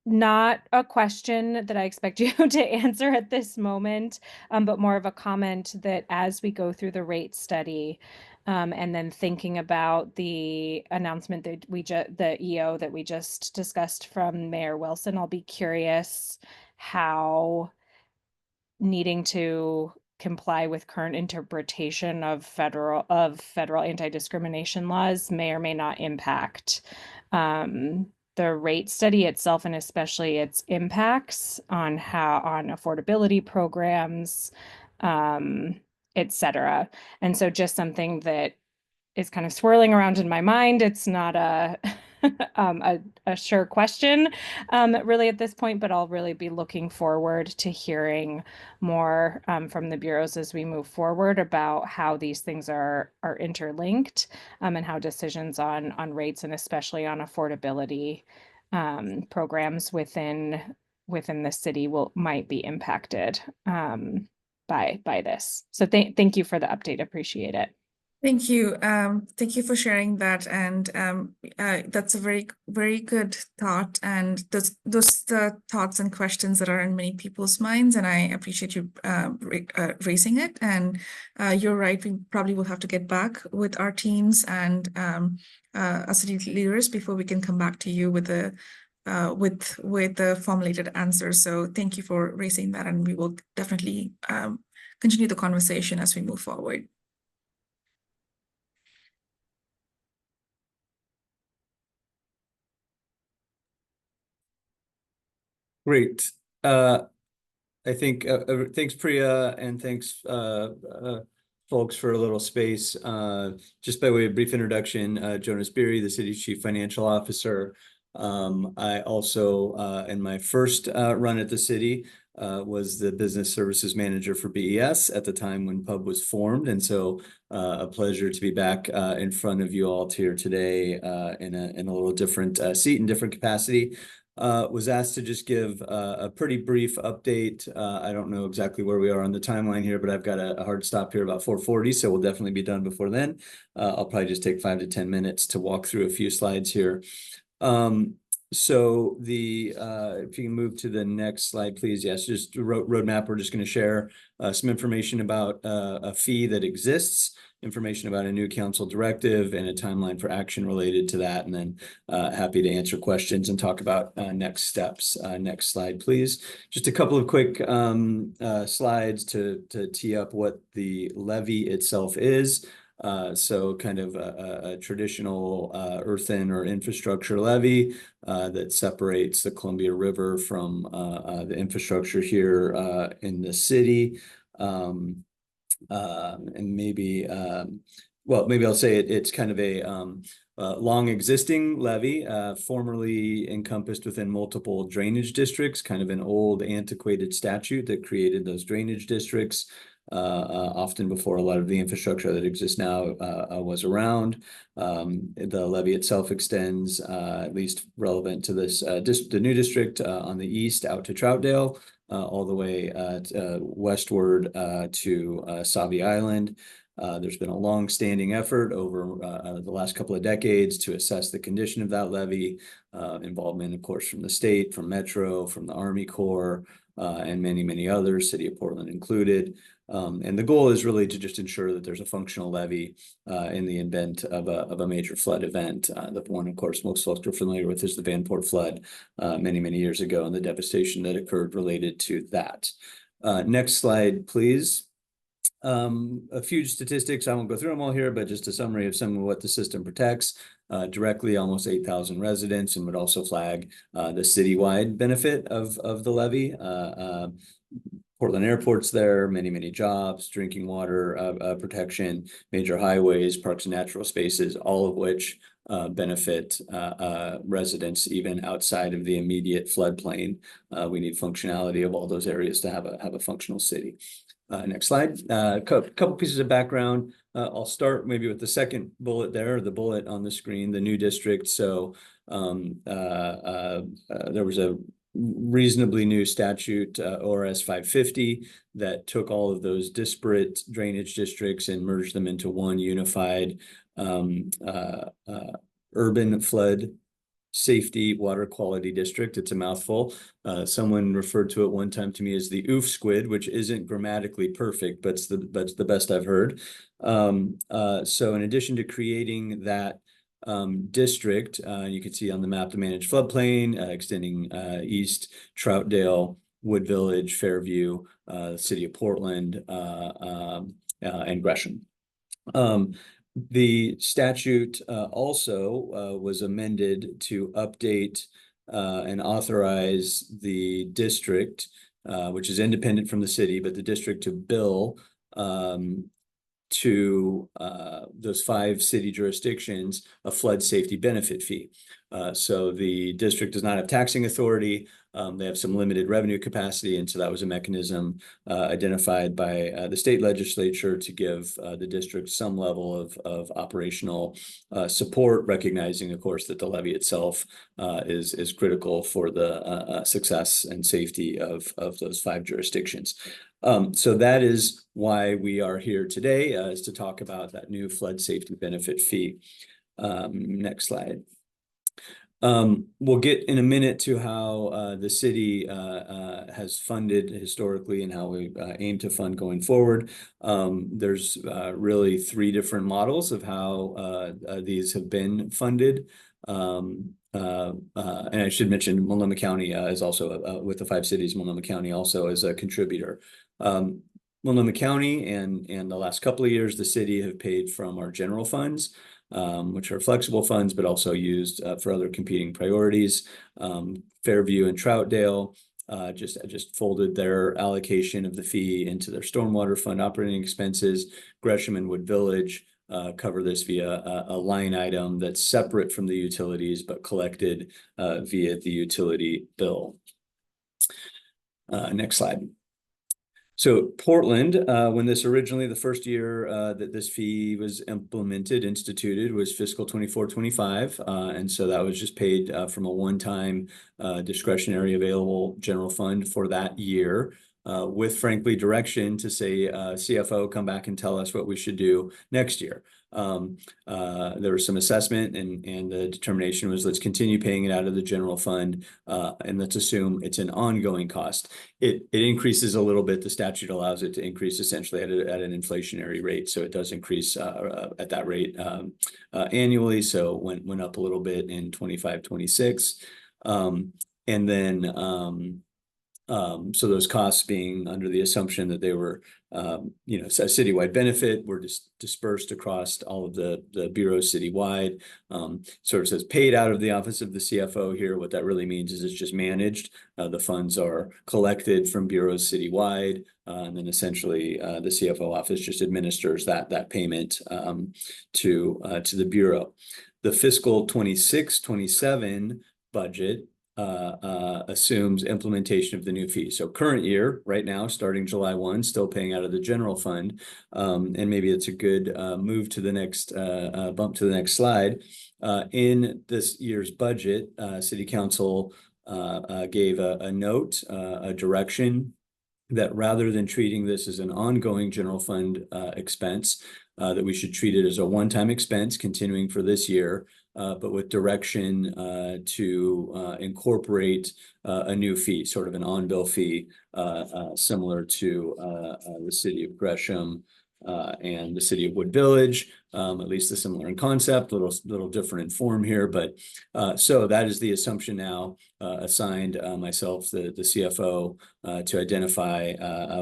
Speaker 6: Not a question that I expect you to answer at this moment, but more of a comment that as we go through the rate study, and then thinking about the announcement that the EO that we just discussed from Mayor Wilson, I'll be curious how needing to comply with current interpretation of federal anti-discrimination laws may or may not impact the rate study itself, and especially its impacts on affordability programs, et cetera. And so just something that is kind of swirling around in my mind. It's not a a sure question really at this point, but I'll really be looking forward to hearing more from the bureaus as we move forward about how these things are interlinked, and how decisions on rates and especially on affordability programs within the city might be impacted by this. So thank you for the update. Appreciate it.
Speaker 5: Thank you. Thank you for sharing that. And that's a very, very good thought. And those the thoughts and questions that are in many people's minds. And I appreciate you raising it. And you're right. We probably will have to get back with our teams and our city leaders before we can come back to you with the formulated answer. So thank you for raising that. And we will definitely continue the conversation as we move forward.
Speaker 9: Great. I think thanks Priya, and thanks folks for a little space. Just by way of brief introduction, Jonas Bury, the city's Chief Financial Officer. I also, in my first run at the city, was the Business Services Manager for BES at the time when PUB was formed. And so a pleasure to be back in front of you all here today in a little different seat and different capacity. Was asked to just give a pretty brief update. I don't know exactly where we are on the timeline here, but I've got a hard stop here about 4:40, so we'll definitely be done before then. I'll probably just take 5 to 10 minutes to walk through a few slides here. So if you can move to the next slide, please. Yes, just roadmap. We're just going to share some information about a fee that exists, information about a new council directive, and a timeline for action related to that. And then happy to answer questions and talk about next steps. Next slide, please. Just a couple of quick slides to tee up what the levy itself is. So kind of a traditional earthen or infrastructure levy that separates the Columbia River from the infrastructure here in the city. And maybe, well, maybe I'll say it's kind of a long existing levy, formerly encompassed within multiple drainage districts, kind of an old antiquated statute that created those drainage districts. Often before a lot of the infrastructure that exists now was around. The levy itself extends, at least relevant to this, the new district on the east out to Troutdale, all the way westward to Sauvie Island. There's been a long-standing effort over the last couple of decades to assess the condition of that levy, involvement, of course, from the state, from Metro, from the Army Corps, and many, many others, City of Portland included. And the goal is really to just ensure that there's a functional levee in the event of a major flood event. The one, of course, most folks are familiar with is the Vanport flood many, many years ago, and the devastation that occurred related to that. Next slide, please. A few statistics, I won't go through them all here, but just a summary of some of what the system protects. Directly, almost 8,000 residents, and would also flag the citywide benefit of the levee. Portland Airport's there, many, many jobs, drinking water protection, major highways, parks and natural spaces, all of which benefit residents even outside of the immediate floodplain. We need functionality of all those areas to have a functional city. Next slide. Couple pieces of background. I'll start maybe with the second bullet there, the bullet on the screen, the new district. So there was a reasonably new statute, ORS 550, that took all of those disparate drainage districts and merged them into one unified urban flood safety water quality district. It's a mouthful. Someone referred to it one time to me as the oof squid, which isn't grammatically perfect, but it's the best I've heard. So in addition to creating that district, you can see on the map the managed floodplain extending east, Troutdale, Wood Village, Fairview, the city of Portland, and Gresham. The statute also was amended to update and authorize the district, which is independent from the city, but the district to bill to those 5 city jurisdictions a flood safety benefit fee. So the district does not have taxing authority. They have some limited revenue capacity, and so that was a mechanism identified by the state legislature to give the district some level of operational support, recognizing, of course, that the levee itself is critical for the success and safety of those 5 jurisdictions. So that is why we are here today, is to talk about that new flood safety benefit fee. Next slide. We'll get in a minute to how the city has funded historically and how we aim to fund going forward. There's really 3 different models of how these have been funded. And I should mention Multnomah County is also with the 5 cities. Multnomah County also is a contributor. Multnomah County and the last couple of years, the city have paid from our general funds, which are flexible funds, but also used for other competing priorities. Fairview and Troutdale just folded their allocation of the fee into their stormwater fund operating expenses. Gresham and Wood Village cover this via a line item that's separate from the utilities, but collected via the utility bill. Next slide. So Portland, when this originally, the first year that this fee was instituted was fiscal 24-25. And so that was just paid from a one-time discretionary available general fund for that year. With frankly direction to say, CFO, come back and tell us what we should do next year. There was some assessment and the determination was let's continue paying it out of the general fund and let's assume it's an ongoing cost. It increases a little bit. The statute allows it to increase essentially at an inflationary rate. So it does increase at that rate annually. So went up a little bit in 25-26. And then so those costs being under the assumption that they were, a citywide benefit were dispersed across all of the bureaus citywide. Sort of says paid out of the office of the CFO here. What that really means is it's just managed. The funds are collected from bureaus citywide, and then essentially the CFO office just administers that payment to the bureau. The fiscal 26-27 budget assumes implementation of the new fee. So current year, right now, starting July 1, still paying out of the general fund. And maybe it's a good move to the next, bump to the next slide. In this year's budget, City Council gave a note, a direction that rather than treating this as an ongoing general fund expense, that we should treat it as a one-time expense continuing for this year, but with direction to incorporate a new fee, sort of an on-bill fee, similar to the city of Gresham and the city of Wood Village, at least a similar in concept, little different in form here, but so that is the assumption now, assigned myself, the CFO, to identify,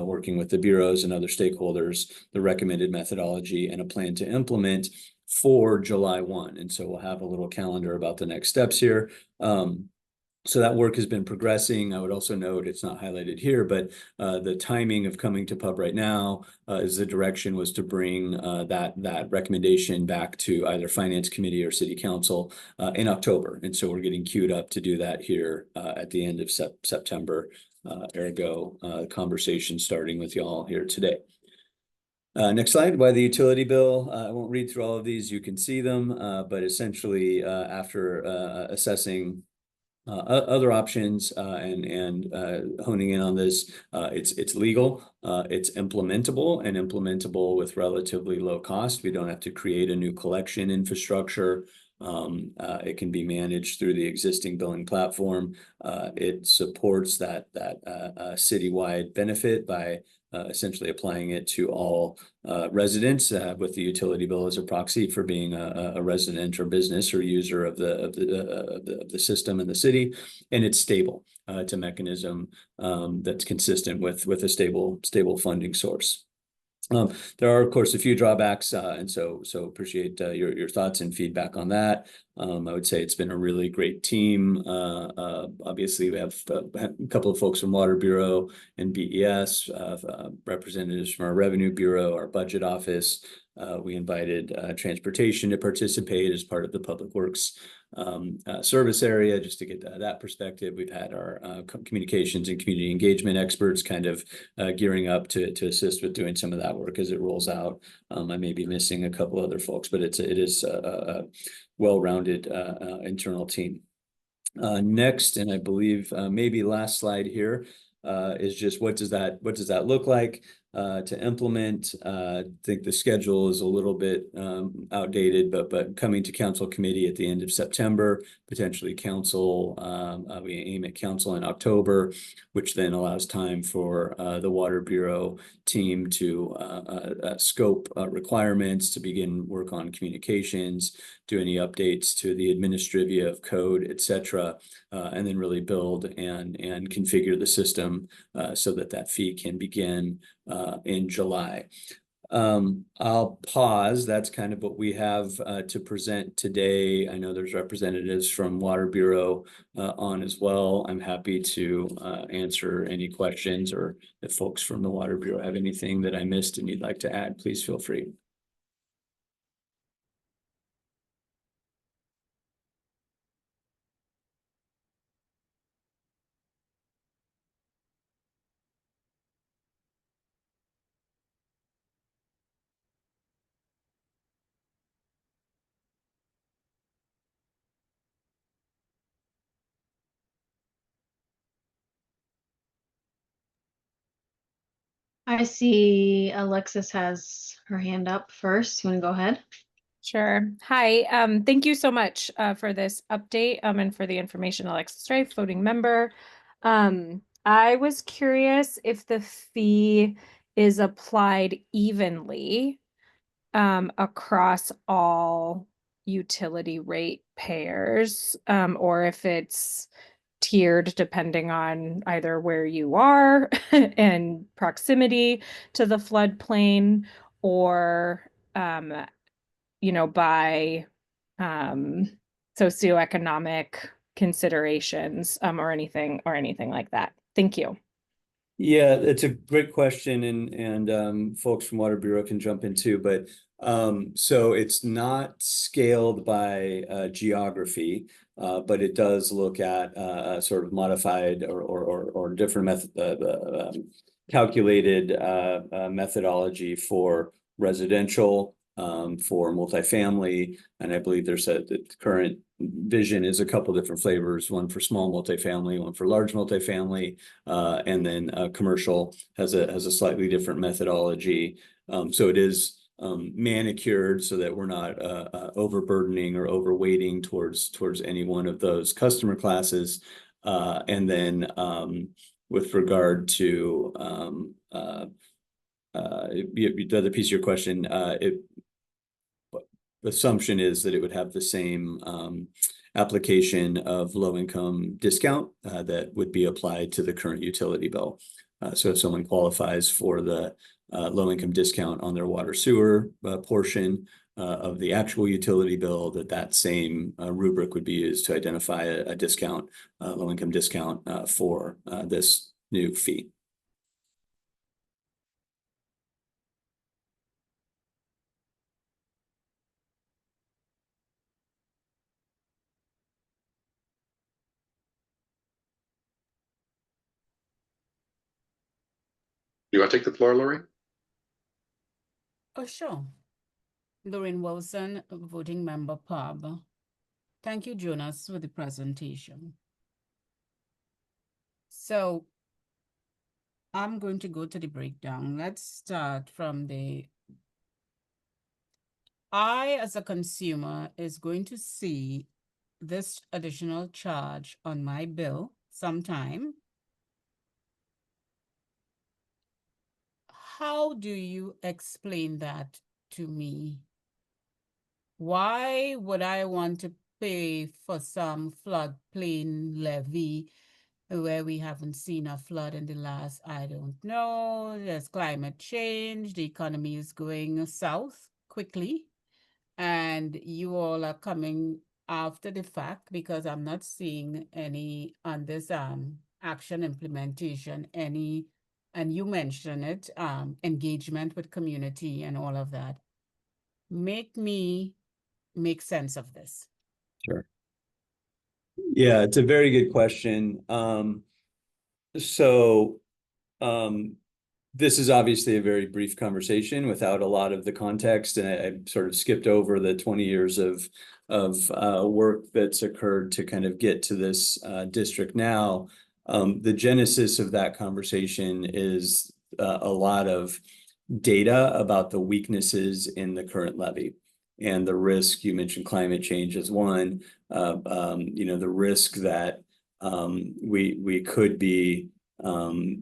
Speaker 9: working with the bureaus and other stakeholders, the recommended methodology and a plan to implement for July 1. And so we'll have a little calendar about the next steps here. So that work has been progressing. I would also note, it's not highlighted here, but the timing of coming to pub right now is the direction was to bring that recommendation back to either finance committee or city council in October. And so we're getting queued up to do that here at the end of September. Ergo, conversation starting with y'all here today. Next slide. Why the utility bill? I won't read through all of these. You can see them, but essentially after assessing other options and honing in on this, it's legal, it's implementable with relatively low cost. We don't have to create a new collection infrastructure. It can be managed through the existing billing platform. It supports that citywide benefit by essentially applying it to all residents with the utility bill as a proxy for being a resident or business or user of the system in the city, and it's stable. It's a mechanism that's consistent with a stable funding source. There are, of course, a few drawbacks, and so appreciate your thoughts and feedback on that. I would say it's been a really great team. Obviously, we have a couple of folks from Water Bureau and BES, representatives from our Revenue Bureau, our Budget Office. We invited Transportation to participate as part of the Public Works service area, just to get that perspective. We've had our communications and community engagement experts kind of gearing up to assist with doing some of that work as it rolls out. I may be missing a couple other folks, but it is a well-rounded internal team. Next, and I believe maybe last slide here, is just what does that look like to implement? I think the schedule is a little bit outdated, but coming to council committee at the end of September, potentially council, we aim at council in October, which then allows time for the Water Bureau team to scope requirements, to begin work on communications, do any updates to the administrivia of code, etc., and then really build and configure the system so that fee can begin in July. I'll pause. That's kind of what we have to present today. I know there's representatives from Water Bureau on as well. I'm happy to answer any questions, or if folks from the Water Bureau have anything that I missed and you'd like to add, please feel free.
Speaker 1: I see Alexis has her hand up first. You want to go ahead?
Speaker 6: Sure. Hi. Thank you so much for this update and for the information, Alexis Rife, voting member. I was curious if the fee is applied evenly across all utility rate payers, or if it's tiered depending on either where you are and proximity to the floodplain, or by socioeconomic considerations, or anything like that. Thank you.
Speaker 9: Yeah, it's a great question, and folks from Water Bureau can jump in too, but so it's not scaled by geography, but it does look at a sort of modified or different method, calculated methodology for residential, for multifamily, and I believe there's the current vision is a couple different flavors, one for small multifamily, one for large multifamily, and then commercial has a slightly different methodology. So it is manicured so that we're not overburdening or overweighting towards any one of those customer classes. And then with regard to the other piece of your question, the assumption is that it would have the same application of low-income discount that would be applied to the current utility bill. So if someone qualifies for the low-income discount on their water sewer portion of the actual utility bill, that same rubric would be used to identify a discount, low-income discount for this new fee.
Speaker 7: You want to take the floor, Lori?
Speaker 3: Oh, sure. Lorraine Wilson, voting member PUB. Thank you, Jonas, for the presentation. So I'm going to go to the breakdown. Let's start from I, as a consumer, is going to see this additional charge on my bill sometime. How do you explain that to me? Why would I want to pay for some floodplain levy where we haven't seen a flood in the last, I don't know, there's climate change, the economy is going south quickly, and you all are coming after the fact because I'm not seeing any on this action implementation, any, and you mentioned it, engagement with community and all of that. Make me make sense of this.
Speaker 9: Sure. Yeah, it's a very good question. This is obviously a very brief conversation without a lot of the context, and I sort of skipped over the 20 years of work that's occurred to kind of get to this district now. The genesis of that conversation is a lot of data about the weaknesses in the current levy and the risk. You mentioned climate change as one, the risk that we could be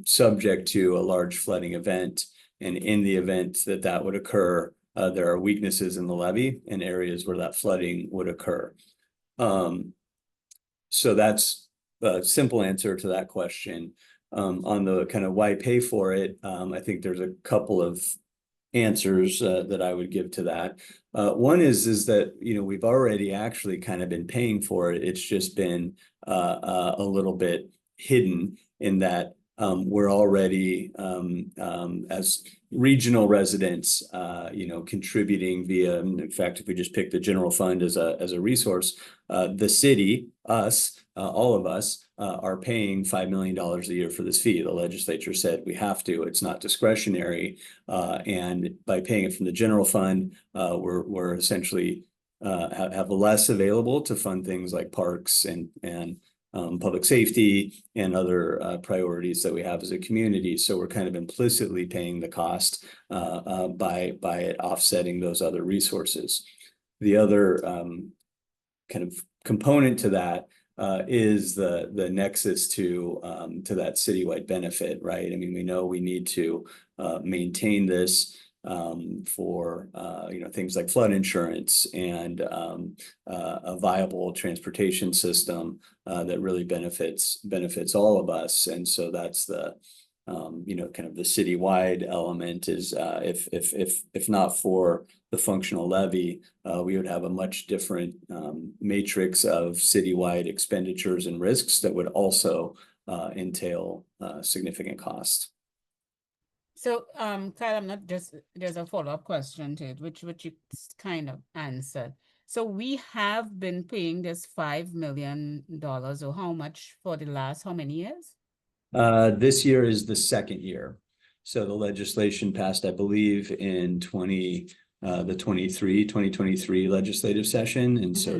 Speaker 9: subject to a large flooding event. And in the event that that would occur, there are weaknesses in the levee and areas where that flooding would occur. So that's a simple answer to that question. On the kind of why pay for it, I think there's a couple of answers that I would give to that. One is that, we've already actually kind of been paying for it. It's just been a little bit hidden in that we're already as regional residents, contributing via, in fact, if we just pick the general fund as a resource, the city, us, all of us are paying $5 million a year for this fee. The legislature said we have to, it's not discretionary. And by paying it from the general fund, we're essentially have less available to fund things like parks and public safety and other priorities that we have as a community. So we're kind of implicitly paying the cost by it offsetting those other resources. The other kind of component to that is the nexus to that citywide benefit, right? I mean, we know we need to maintain this for things like flood insurance and a viable transportation system that really benefits all of us. And so that's the kind of the citywide element is if not for the functional levy, we would have a much different matrix of citywide expenditures and risks that would also entail significant cost.
Speaker 3: So, Kyle, I'm not just, there's a follow-up question to it, which you kind of answered. So we have been paying this $5 million or how much for the last, how many years?
Speaker 9: This year is the second year. So the legislation passed, I believe, in 2023 legislative session. And so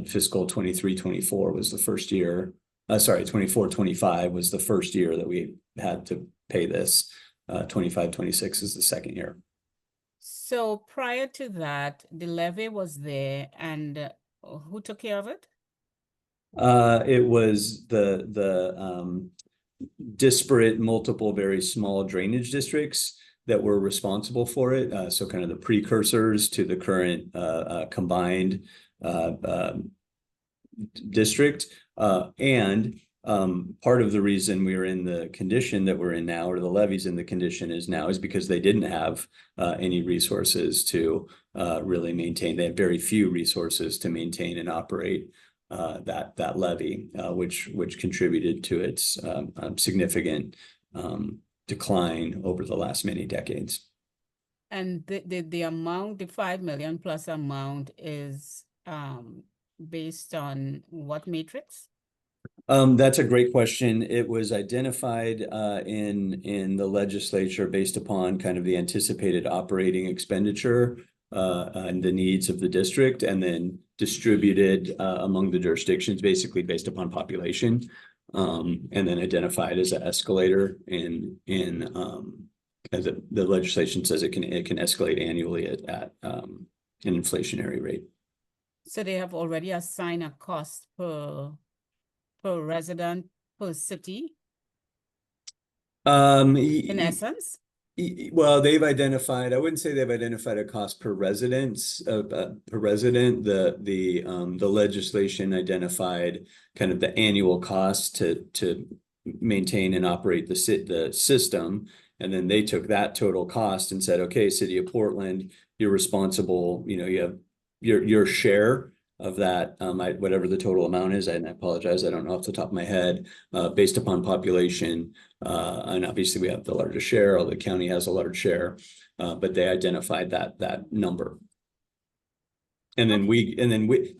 Speaker 9: fiscal 23-24 was the first year. 24-25 was the first year that we had to pay this. 25-26 is the second year.
Speaker 3: So prior to that, the levy was there, and who took care of it?
Speaker 9: It was the disparate, multiple, very small drainage districts that were responsible for it. So kind of the precursors to the current combined district. And part of the reason we are in the condition that we're in now, or the levies in the condition is now, is because they didn't have any resources to really maintain. They had very few resources to maintain and operate that levy, which contributed to its significant decline over the last many decades.
Speaker 3: And the amount, the 5 million plus amount is based on what matrix?
Speaker 9: That's a great question. It was identified in the legislature based upon kind of the anticipated operating expenditure and the needs of the district, and then distributed among the jurisdictions, basically based upon population, and then identified as an escalator as the legislation says it can escalate annually at an inflationary rate.
Speaker 3: So they have already assigned a cost per resident per city, in essence?
Speaker 9: Well, they've identified, I wouldn't say they've identified a cost per residence, per resident. The legislation identified kind of the annual cost to maintain and operate the system. And then they took that total cost and said, okay, City of Portland, you're responsible, you have your share of that, whatever the total amount is, and I apologize, I don't know off the top of my head, based upon population. And obviously we have the largest share, although the county has a large share, but they identified that number. And then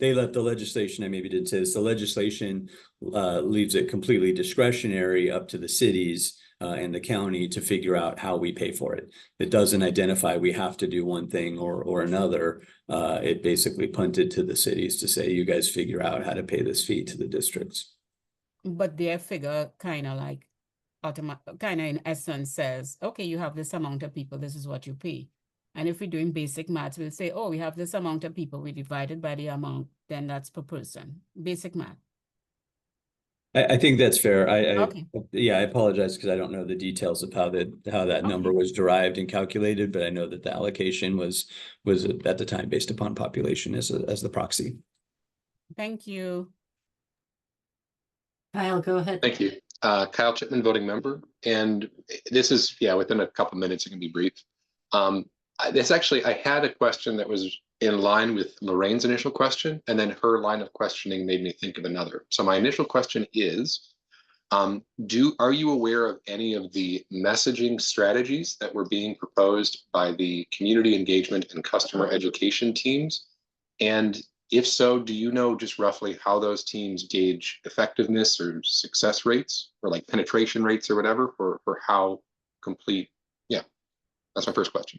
Speaker 9: they let the legislation, I maybe didn't say this, the legislation leaves it completely discretionary up to the cities and the county to figure out how we pay for it. It doesn't identify we have to do one thing or another. It basically punted to the cities to say, you guys figure out how to pay this fee to the districts.
Speaker 3: But their figure kind of like kind of in essence says, okay, you have this amount of people, this is what you pay. And if we're doing basic maths, we'll say, oh, we have this amount of people, we divide it by the amount, then that's per person. Basic math.
Speaker 9: I think that's fair.
Speaker 3: Okay.
Speaker 9: Yeah, I apologize because I don't know the details of how that number was derived and calculated, but I know that the allocation was at the time based upon population as the proxy.
Speaker 3: Thank you.
Speaker 2: Kyle, go ahead.
Speaker 7: Thank you. Kyle Chipman, voting member. And this is, within a couple minutes, it can be brief. I had a question that was in line with Lorraine's initial question, and then her line of questioning made me think of another. So my initial question is, are you aware of any of the messaging strategies that were being proposed by the community engagement and customer education teams? And if so, do you know just roughly how those teams gauge effectiveness or success rates, or like penetration rates or whatever, for how complete? Yeah, that's my first question.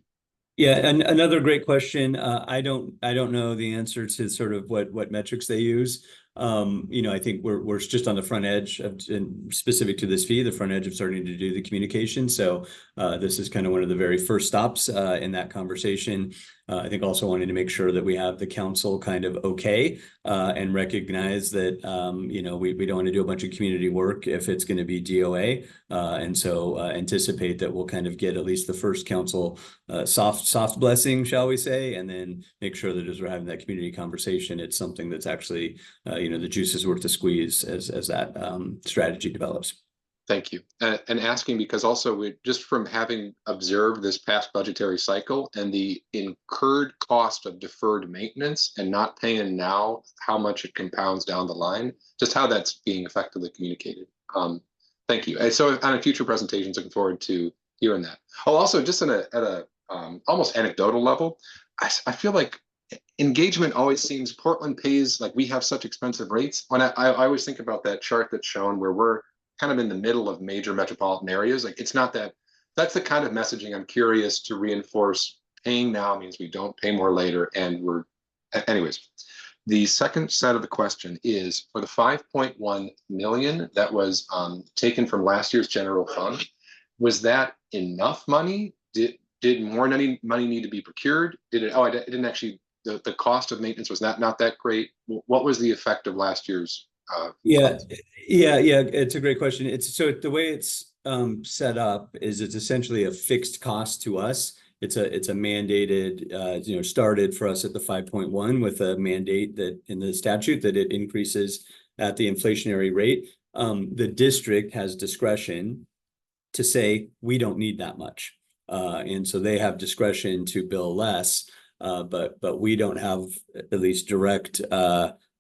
Speaker 9: Yeah, and another great question. I don't know the answer to sort of what metrics they use. I think we're just on the front edge of, and specific to this fee, the front edge of starting to do the communication. So this is kind of one of the very first stops in that conversation. I think also wanting to make sure that we have the council kind of okay and recognize that we don't want to do a bunch of community work if it's going to be DOA, and so anticipate that we'll kind of get at least the first council soft blessing, shall we say, and then make sure that as we're having that community conversation, it's something that's actually the juice is worth the squeeze as that strategy develops.
Speaker 7: Thank you. And asking because also just from having observed this past budgetary cycle and the incurred cost of deferred maintenance and not paying now, how much it compounds down the line, just how that's being effectively communicated. Thank you. And so on a future presentations, looking forward to hearing that. Oh, also just at a almost anecdotal level, I feel like engagement always seems Portland pays, like we have such expensive rates. When I always think about that chart that's shown where we're kind of in the middle of major metropolitan areas. Like it's not that's the kind of messaging I'm curious to reinforce. Paying now means we don't pay more later. And anyways, the second set of the question is for the 5.1 million that was taken from last year's general fund. Was that enough money? Did more money need to be procured? Did it? Oh, it didn't actually. The cost of maintenance was not that great. What was the effect of last year's?
Speaker 9: Yeah, it's a great question. It's so the way it's set up is it's essentially a fixed cost to us. It's a mandated, started for us at the 5.1 with a mandate that in the statute that it increases at the inflationary rate. The district has discretion to say we don't need that much, and so they have discretion to bill less, but we don't have at least direct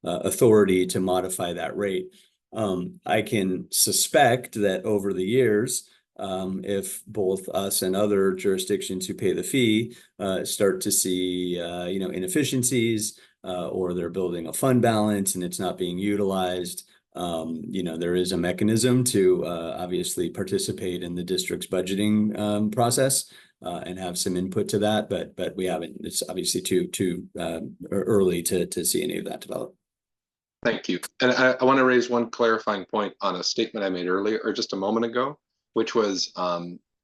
Speaker 9: authority to modify that rate. I can suspect that over the years, if both us and other jurisdictions who pay the fee start to see inefficiencies, or they're building a fund balance and it's not being utilized, there is a mechanism to obviously participate in the district's budgeting process and have some input to that, but we haven't. It's obviously too early to see any of that develop.
Speaker 7: Thank you. And I want to raise one clarifying point on a statement I made earlier, or just a moment ago, which was,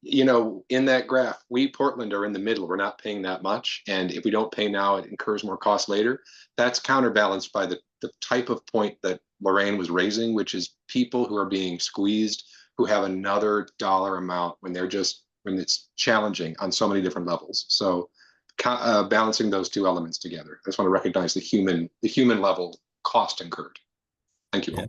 Speaker 7: in that graph, we Portland are in the middle. We're not paying that much. And if we don't pay now, it incurs more costs later. That's counterbalanced by the type of point that Lorraine was raising, which is people who are being squeezed, who have another dollar amount when it's challenging on so many different levels. So balancing those two elements together. I just want to recognize the human level cost incurred. Thank you.
Speaker 9: Yeah.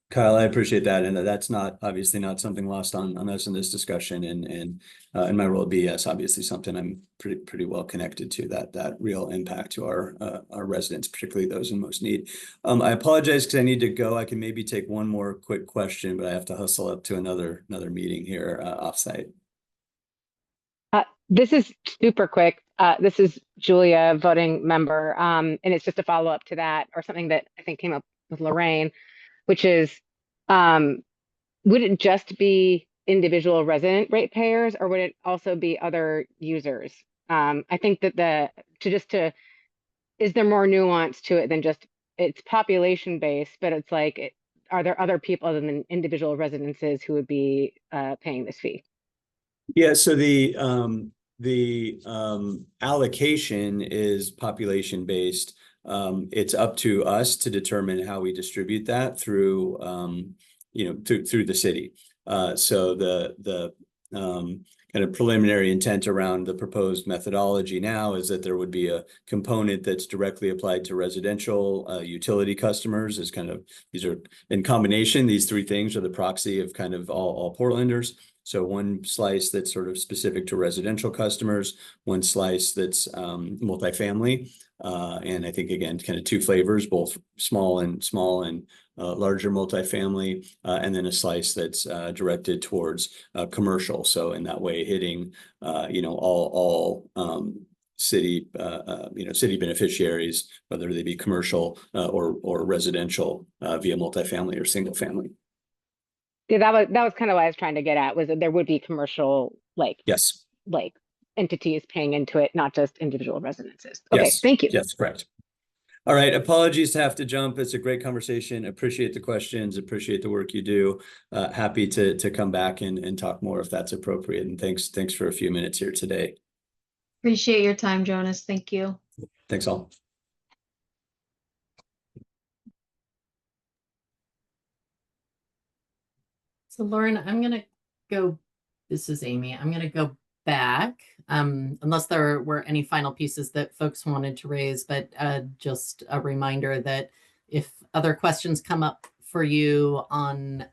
Speaker 9: Kyle, I appreciate that, and that's obviously not something lost on us in this discussion. And in my role at BES, obviously something I'm pretty well connected to, that real impact to our residents, particularly those in most need. I apologize because I need to go. I can maybe take one more quick question, but I have to hustle up to another meeting here offsite.
Speaker 10: This is super quick. This is Julia, voting member, and it's just a follow up to that, or something that I think came up with Lorraine, which is, would it just be individual resident ratepayers, or would it also be other users? I think that is there more nuance to it than just it's population based, but it's like, are there other people other than individual residences who would be paying this fee?
Speaker 9: Yeah, so the allocation is population based. It's up to us to determine how we distribute that through through the city. So the kind of preliminary intent around the proposed methodology now is that there would be a component that's directly applied to residential utility customers. Is kind of, these are in combination, these three things are the proxy of kind of all Portlanders. So one slice that's sort of specific to residential customers, one slice that's multifamily, and I think again kind of two flavors, both small and larger multifamily, and then a slice that's directed towards commercial. So in that way, hitting all city city beneficiaries, whether they be commercial or residential via multifamily or single family.
Speaker 10: Yeah, that was kind of what I was trying to get at, was that there would be commercial
Speaker 9: Yes,
Speaker 10: entities paying into it, not just individual residences. Okay,
Speaker 9: yes.
Speaker 10: Thank you.
Speaker 9: Yes, correct. All right, apologies to have to jump. It's a great conversation. Appreciate the questions, appreciate the work you do. Happy to come back and talk more if that's appropriate. And thanks for a few minutes here today.
Speaker 1: Appreciate your time, Jonas. Thank you.
Speaker 9: Thanks all.
Speaker 2: So Lauren, this is Amy. I'm gonna go back, unless there were any final pieces that folks wanted to raise, but just a reminder that if other questions come up for you on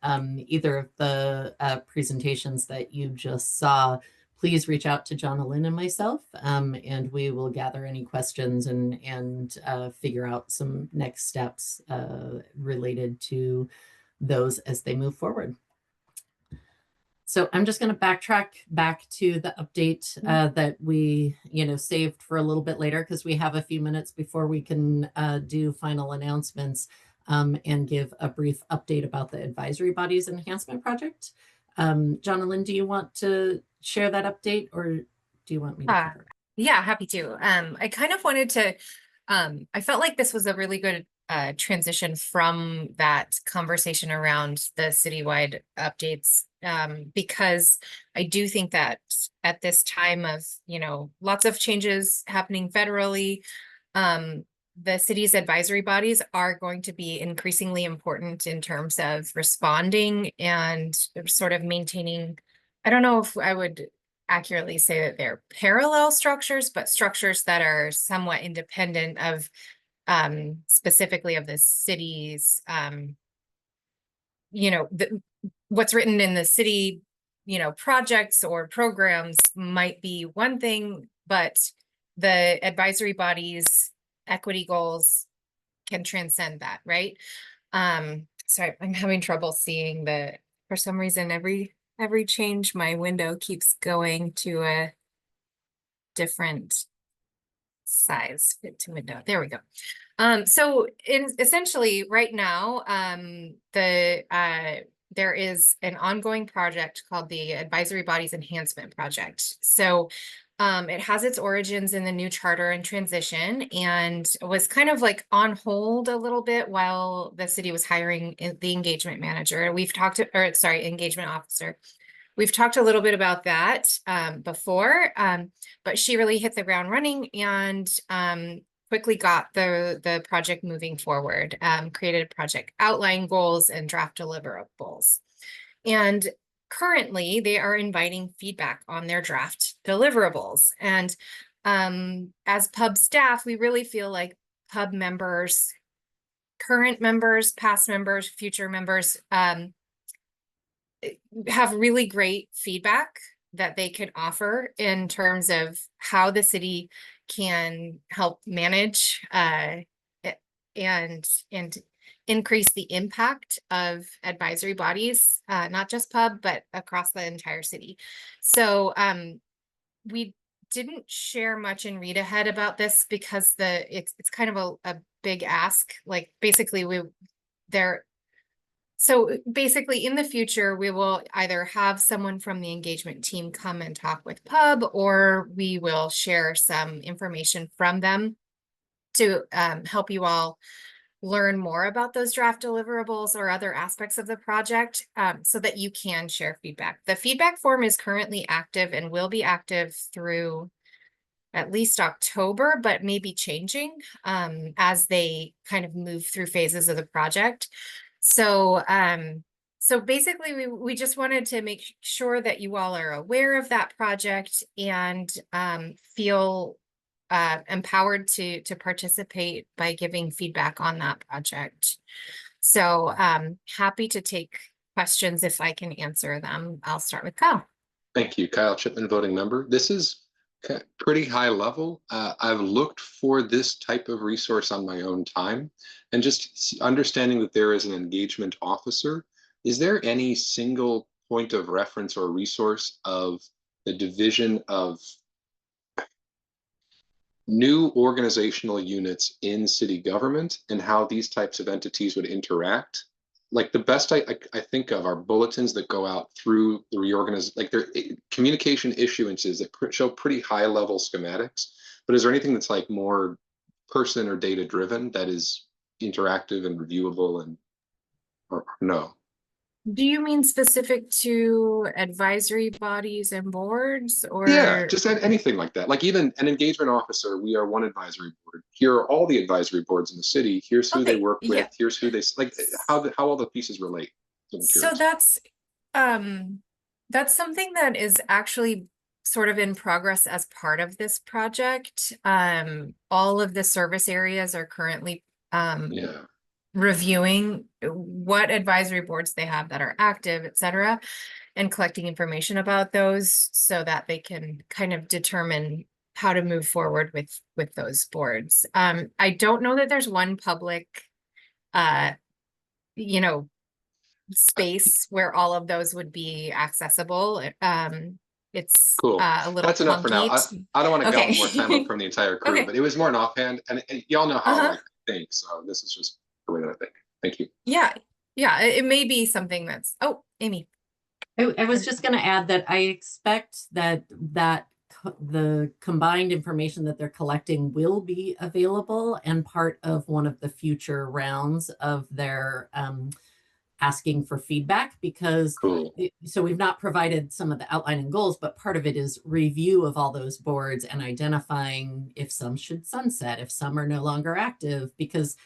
Speaker 2: either of the presentations that you just saw, please reach out to Jonalyn and myself, and we will gather any questions and figure out some next steps related to those as they move forward. So I'm just going to backtrack back to the update that we, saved for a little bit later, because we have a few minutes before we can do final announcements and give a brief update about the advisory bodies enhancement project. Jonalyn, do you want to share that update, or do you want me to cover it?
Speaker 4: Yeah, happy to. I kind of wanted to, I felt like this was a really good transition from that conversation around the citywide updates, because I do think that at this time of, you know, lots of changes happening federally, the city's advisory bodies are going to be increasingly important in terms of responding and sort of maintaining. I don't know if I would accurately say that they're parallel structures, but structures that are somewhat independent of specifically of the city's, you know, what's written in the city, you know, projects or programs might be one thing, but the advisory bodies' equity goals can transcend that, right? Sorry, I'm having trouble seeing for some reason, every change, my window keeps going to a different size, fit to window. There we go. So essentially right now, there is an ongoing project called the Advisory Bodies Enhancement Project. So it has its origins in the new charter and transition, and was kind of like on hold a little bit while the city was hiring the engagement manager. We've talked to, or sorry, engagement officer. We've talked a little bit about that before, but she really hit the ground running and quickly got the project moving forward, created project outline goals and draft deliverables. And currently they are inviting feedback on their draft deliverables. And as pub staff, we really feel like pub members, current members, past members, future members, have really great feedback that they can offer in terms of how the city can help manage and increase the impact of advisory bodies, not just pub, but across the entire city. So we didn't share much in read ahead about this because it's kind of a big ask. Like basically so basically in the future, we will either have someone from the engagement team come and talk with pub, or we will share some information from them to help you all learn more about those draft deliverables or other aspects of the project, so that you can share feedback. The feedback form is currently active and will be active through at least October, but maybe changing as they kind of move through phases of the project. So, so basically we just wanted to make sure that you all are aware of that project and feel empowered to participate by giving feedback on that project. So happy to take questions if I can answer them. I'll start with Kyle.
Speaker 7: Thank you, Kyle Chipman, voting member. This is pretty high level. I've looked for this type of resource on my own time, and just understanding that there is an engagement officer. Is there any single point of reference or resource of the division of new organizational units in city government and how these types of entities would interact? Like the best I think of are bulletins that go out through the reorganization, like they're communication issuances that show pretty high level schematics. But is there anything that's like more person or data driven that is interactive and reviewable, and or no?
Speaker 4: Do you mean specific to advisory bodies and boards, or?
Speaker 7: Yeah, just anything like that. Like even an engagement officer, we are one advisory board. Here are all the advisory boards in the city. Here's who they work with. Here's who they like. How all the pieces relate.
Speaker 4: So that's something that is actually sort of in progress as part of this project. All of the service areas are currently reviewing what advisory boards they have that are active, et cetera, and collecting information about those so that they can kind of determine how to move forward with those boards. I don't know that there's one public, you know, space where all of those would be accessible. It's
Speaker 7: cool.
Speaker 4: A little
Speaker 7: That's enough for now. I don't want to gobble more time up from the entire crew, but it was more an offhand, and y'all know how I think, so this is just the way that I think. Thank you.
Speaker 4: Yeah, it may be something that's, Amy.
Speaker 2: I was just going to add that I expect that the combined information that they're collecting will be available and part of one of the future rounds of their asking for feedback, because
Speaker 7: Cool.
Speaker 2: so we've not provided some of the outline and goals, but part of it is review of all those boards and identifying if some should sunset, if some are no longer active, because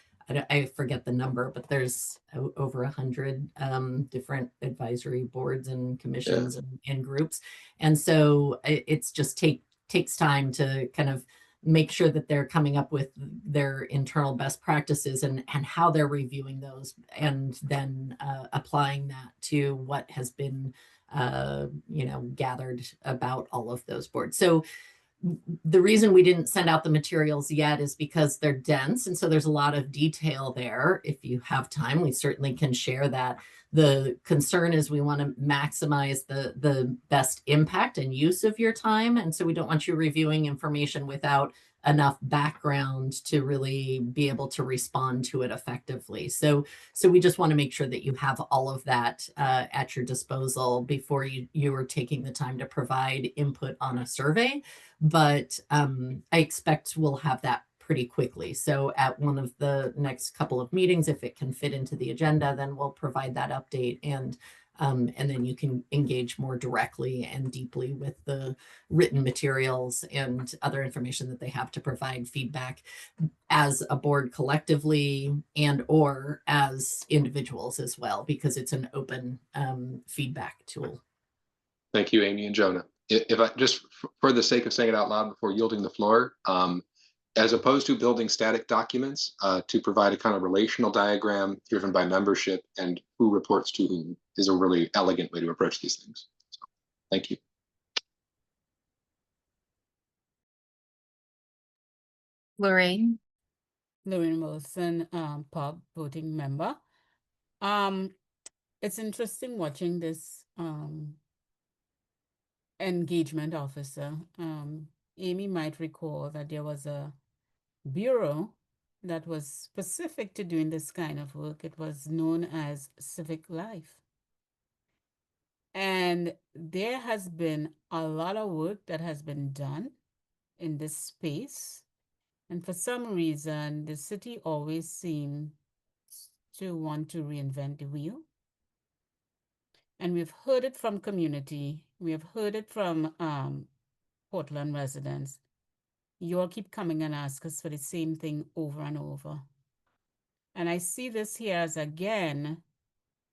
Speaker 2: I forget the number, but there's over 100 different advisory boards and commissions and groups. And so it's just takes time to kind of make sure that they're coming up with their internal best practices and how they're reviewing those, and then applying that to what has been gathered about all of those boards. So the reason we didn't send out the materials yet is because they're dense, and so there's a lot of detail there. If you have time, we certainly can share that. The concern is we want to maximize the best impact and use of your time, and so we don't want you reviewing information without enough background to really be able to respond to it effectively. So we just want to make sure that you have all of that at your disposal before you are taking the time to provide input on a survey. But I expect we'll have that pretty quickly. So at one of the next couple of meetings, if it can fit into the agenda, then we'll provide that update, and then you can engage more directly and deeply with the written materials and other information that they have to provide feedback as a board collectively and or as individuals as well, because it's an open feedback tool.
Speaker 7: Thank you, Amy and Jonah. If I just, for the sake of saying it out loud before yielding the floor, as opposed to building static documents, to provide a kind of relational diagram driven by membership and who reports to whom is a really elegant way to approach these things. So, thank you.
Speaker 4: Lorraine.
Speaker 3: Lorraine Wilson, PUB voting member. It's interesting watching this engagement officer. Amy might recall that there was a bureau that was specific to doing this kind of work. It was known as Civic Life. And there has been a lot of work that has been done in this space. And for some reason, the city always seems to want to reinvent the wheel. And we've heard it from community. We have heard it from Portland residents. You all keep coming and ask us for the same thing over and over. And I see this here as, again,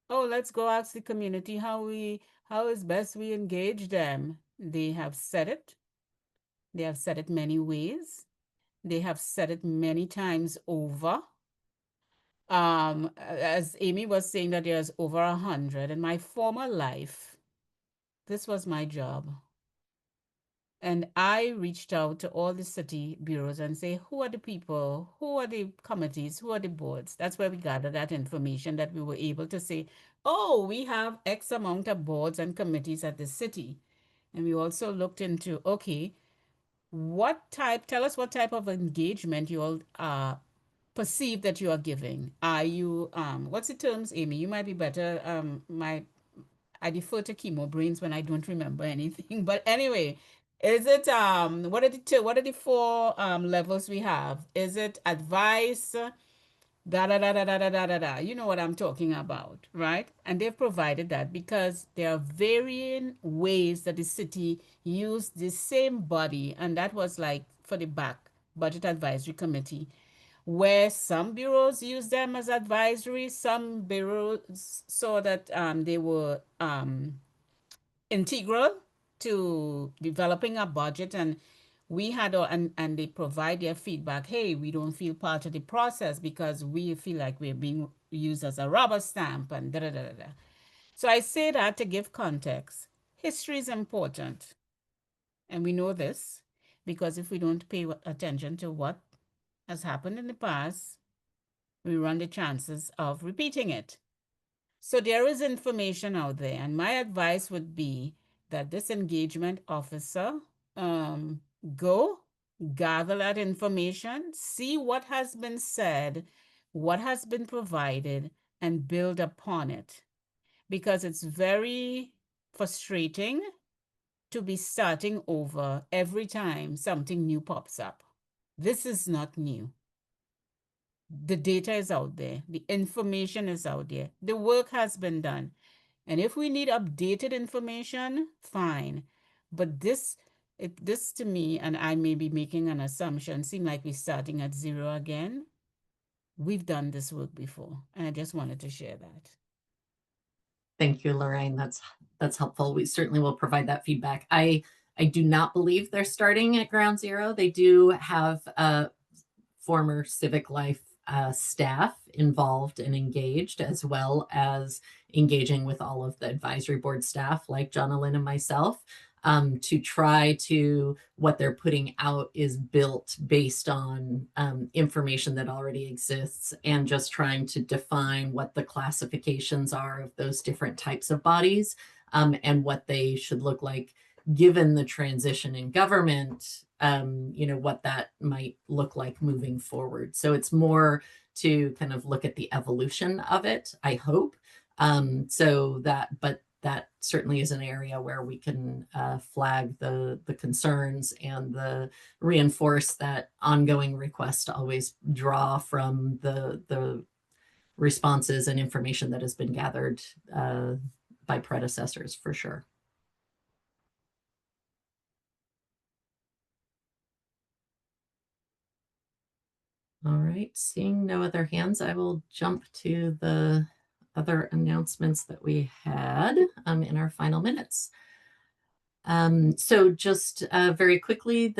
Speaker 3: oh, let's go ask the community how is best we engage them. They have said it. They have said it many ways. They have said it many times over. As Amy was saying, that there's over 100. In my former life, this was my job. And I reached out to all the city bureaus and say, who are the people, who are the committees, who are the boards? That's where we gathered that information, that we were able to say, oh, we have X amount of boards and committees at the city. And we also looked into, okay, tell us what type of engagement you all perceive that you are giving. Are you, what's the terms, Amy? You might be better. I defer to chemo brains when I don't remember anything. But anyway, is it what are the four levels we have? Is it advice, da da da da da da da da da? You know what I'm talking about, right? And they've provided that because there are varying ways that the city used the same body, and that was like for the budget advisory committee, where some bureaus use them as advisory, some bureaus saw that they were integral to developing a budget, and we had and they provide their feedback. Hey, we don't feel part of the process because we feel like we're being used as a rubber stamp and da da da da. So I say that to give context. History is important, and we know this because if we don't pay attention to what has happened in the past, we run the chances of repeating it. So there is information out there, and my advice would be that this engagement officer go gather that information, see what has been said, what has been provided, and build upon it. Because it's very frustrating to be starting over every time something new pops up. This is not new. The data is out there. The information is out there. The work has been done. And if we need updated information, fine. But this to me, and I may be making an assumption, seem like we're starting at zero again. We've done this work before, and I just wanted to share that.
Speaker 2: Thank you, Lorraine. That's helpful. We certainly will provide that feedback. I do not believe they're starting at ground zero. They do have former Civic Life staff involved and engaged, as well as engaging with all of the advisory board staff like Jonna Lynn and myself, to try to, what they're putting out is built based on information that already exists, and just trying to define what the classifications are of those different types of bodies, and what they should look like given the transition in government, what that might look like moving forward. So it's more to kind of look at the evolution of it, I hope. But that certainly is an area where we can flag the concerns and reinforce that ongoing request to always draw from the responses and information that has been gathered by predecessors, for sure. All right, seeing no other hands, I will jump to the other announcements that we had in our final minutes. So just very quickly,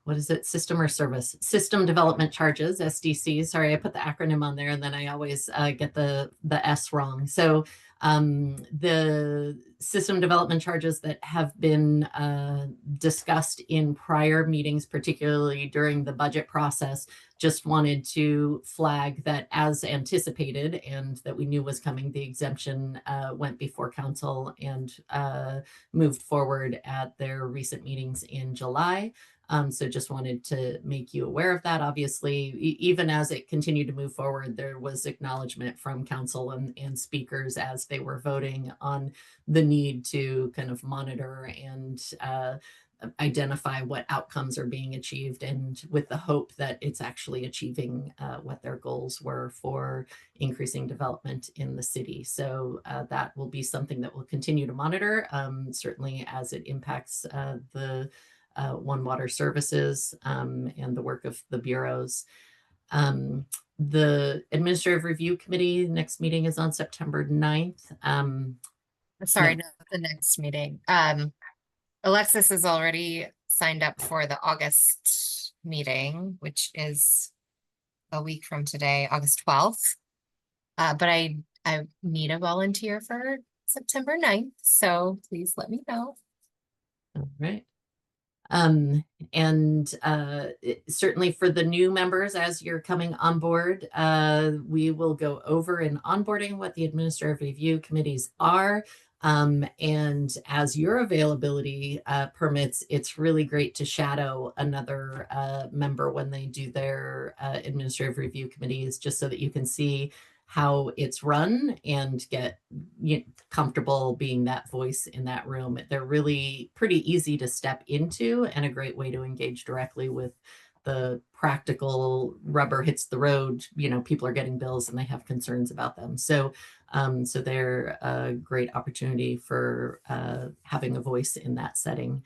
Speaker 2: what is it? System or service? System development charges, SDC. Sorry, I put the acronym on there and then I always get the S wrong. So the system development charges that have been discussed in prior meetings, particularly during the budget process, just wanted to flag that as anticipated and that we knew was coming, the exemption went before council and moved forward at their recent meetings in July. So just wanted to make you aware of that. Obviously, even as it continued to move forward, there was acknowledgement from council and speakers as they were voting on the need to kind of monitor and identify what outcomes are being achieved, and with the hope that it's actually achieving what their goals were for increasing development in the city. So that will be something that we'll continue to monitor, certainly as it impacts the One Water Services and the work of the bureaus. The Administrative Review Committee next meeting is on September 9th.
Speaker 4: Sorry,
Speaker 2: yeah.
Speaker 4: not the next meeting. Alexis is already signed up for the August meeting, which is a week from today, August 12th. But I need a volunteer for September 9th, so please let me know.
Speaker 2: All right. Certainly for the new members, as you're coming on board, we will go over in onboarding what the Administrative Review Committees are. And as your availability permits, it's really great to shadow another member when they do their Administrative Review Committees, just so that you can see how it's run and get comfortable being that voice in that room. They're really pretty easy to step into and a great way to engage directly with the practical rubber hits the road. People are getting bills and they have concerns about them. So they're a great opportunity for having a voice in that setting.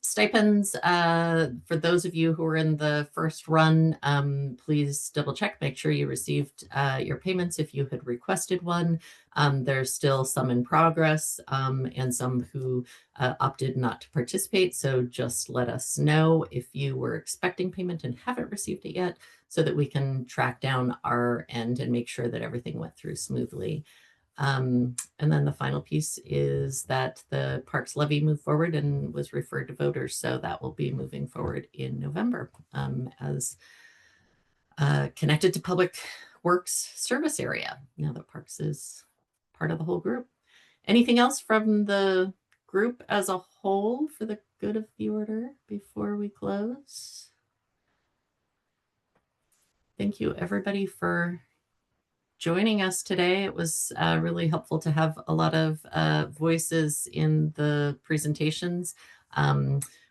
Speaker 2: Stipends, for those of you who are in the first run, please double check, make sure you received your payments if you had requested one. There's still some in progress and some who opted not to participate. So just let us know if you were expecting payment and haven't received it yet, so that we can track down our end and make sure that everything went through smoothly. And then the final piece is that the Parks Levy moved forward and was referred to voters. So that will be moving forward in November as connected to Public Works service area. Now that Parks is part of the whole group. Anything else from the group as a whole for the good of the order before we close? Thank you, everybody, for joining us today. It was really helpful to have a lot of voices in the presentations.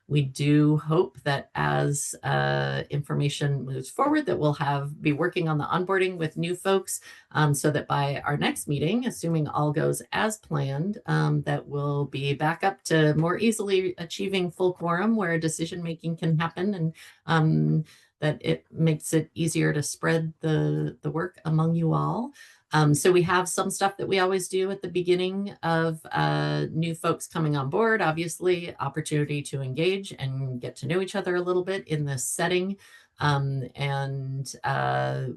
Speaker 2: We do hope that as information moves forward, that we'll be working on the onboarding with new folks, so that by our next meeting, assuming all goes as planned, that we'll be back up to more easily achieving full quorum where decision making can happen, and that it makes it easier to spread the work among you all. So we have some stuff that we always do at the beginning of new folks coming on board. Obviously, opportunity to engage and get to know each other a little bit in this setting, and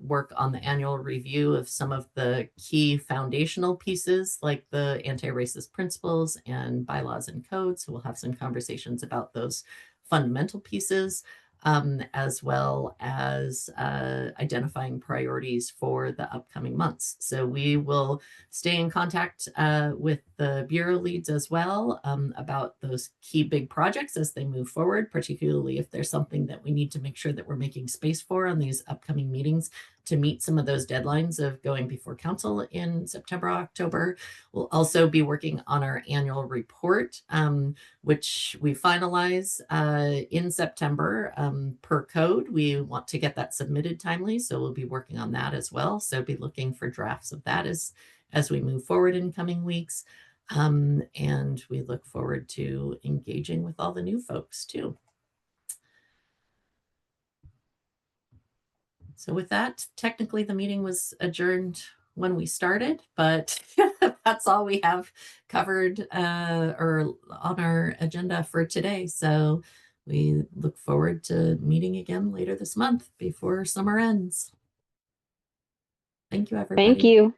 Speaker 2: work on the annual review of some of the key foundational pieces like the anti-racist principles and bylaws and codes. So we'll have some conversations about those fundamental pieces. As well as identifying priorities for the upcoming months. So we will stay in contact with the Bureau leads as well about those key big projects as they move forward, particularly if there's something that we need to make sure that we're making space for on these upcoming meetings to meet some of those deadlines of going before council in September, October. We'll also be working on our annual report, which we finalize in September per code. We want to get that submitted timely, so we'll be working on that as well. So be looking for drafts of that as we move forward in coming weeks. And we look forward to engaging with all the new folks too. So with that, technically the meeting was adjourned when we started, but that's all we have covered or on our agenda for today. So we look forward to meeting again later this month before summer ends. Thank you, everybody.
Speaker 10: Thank you.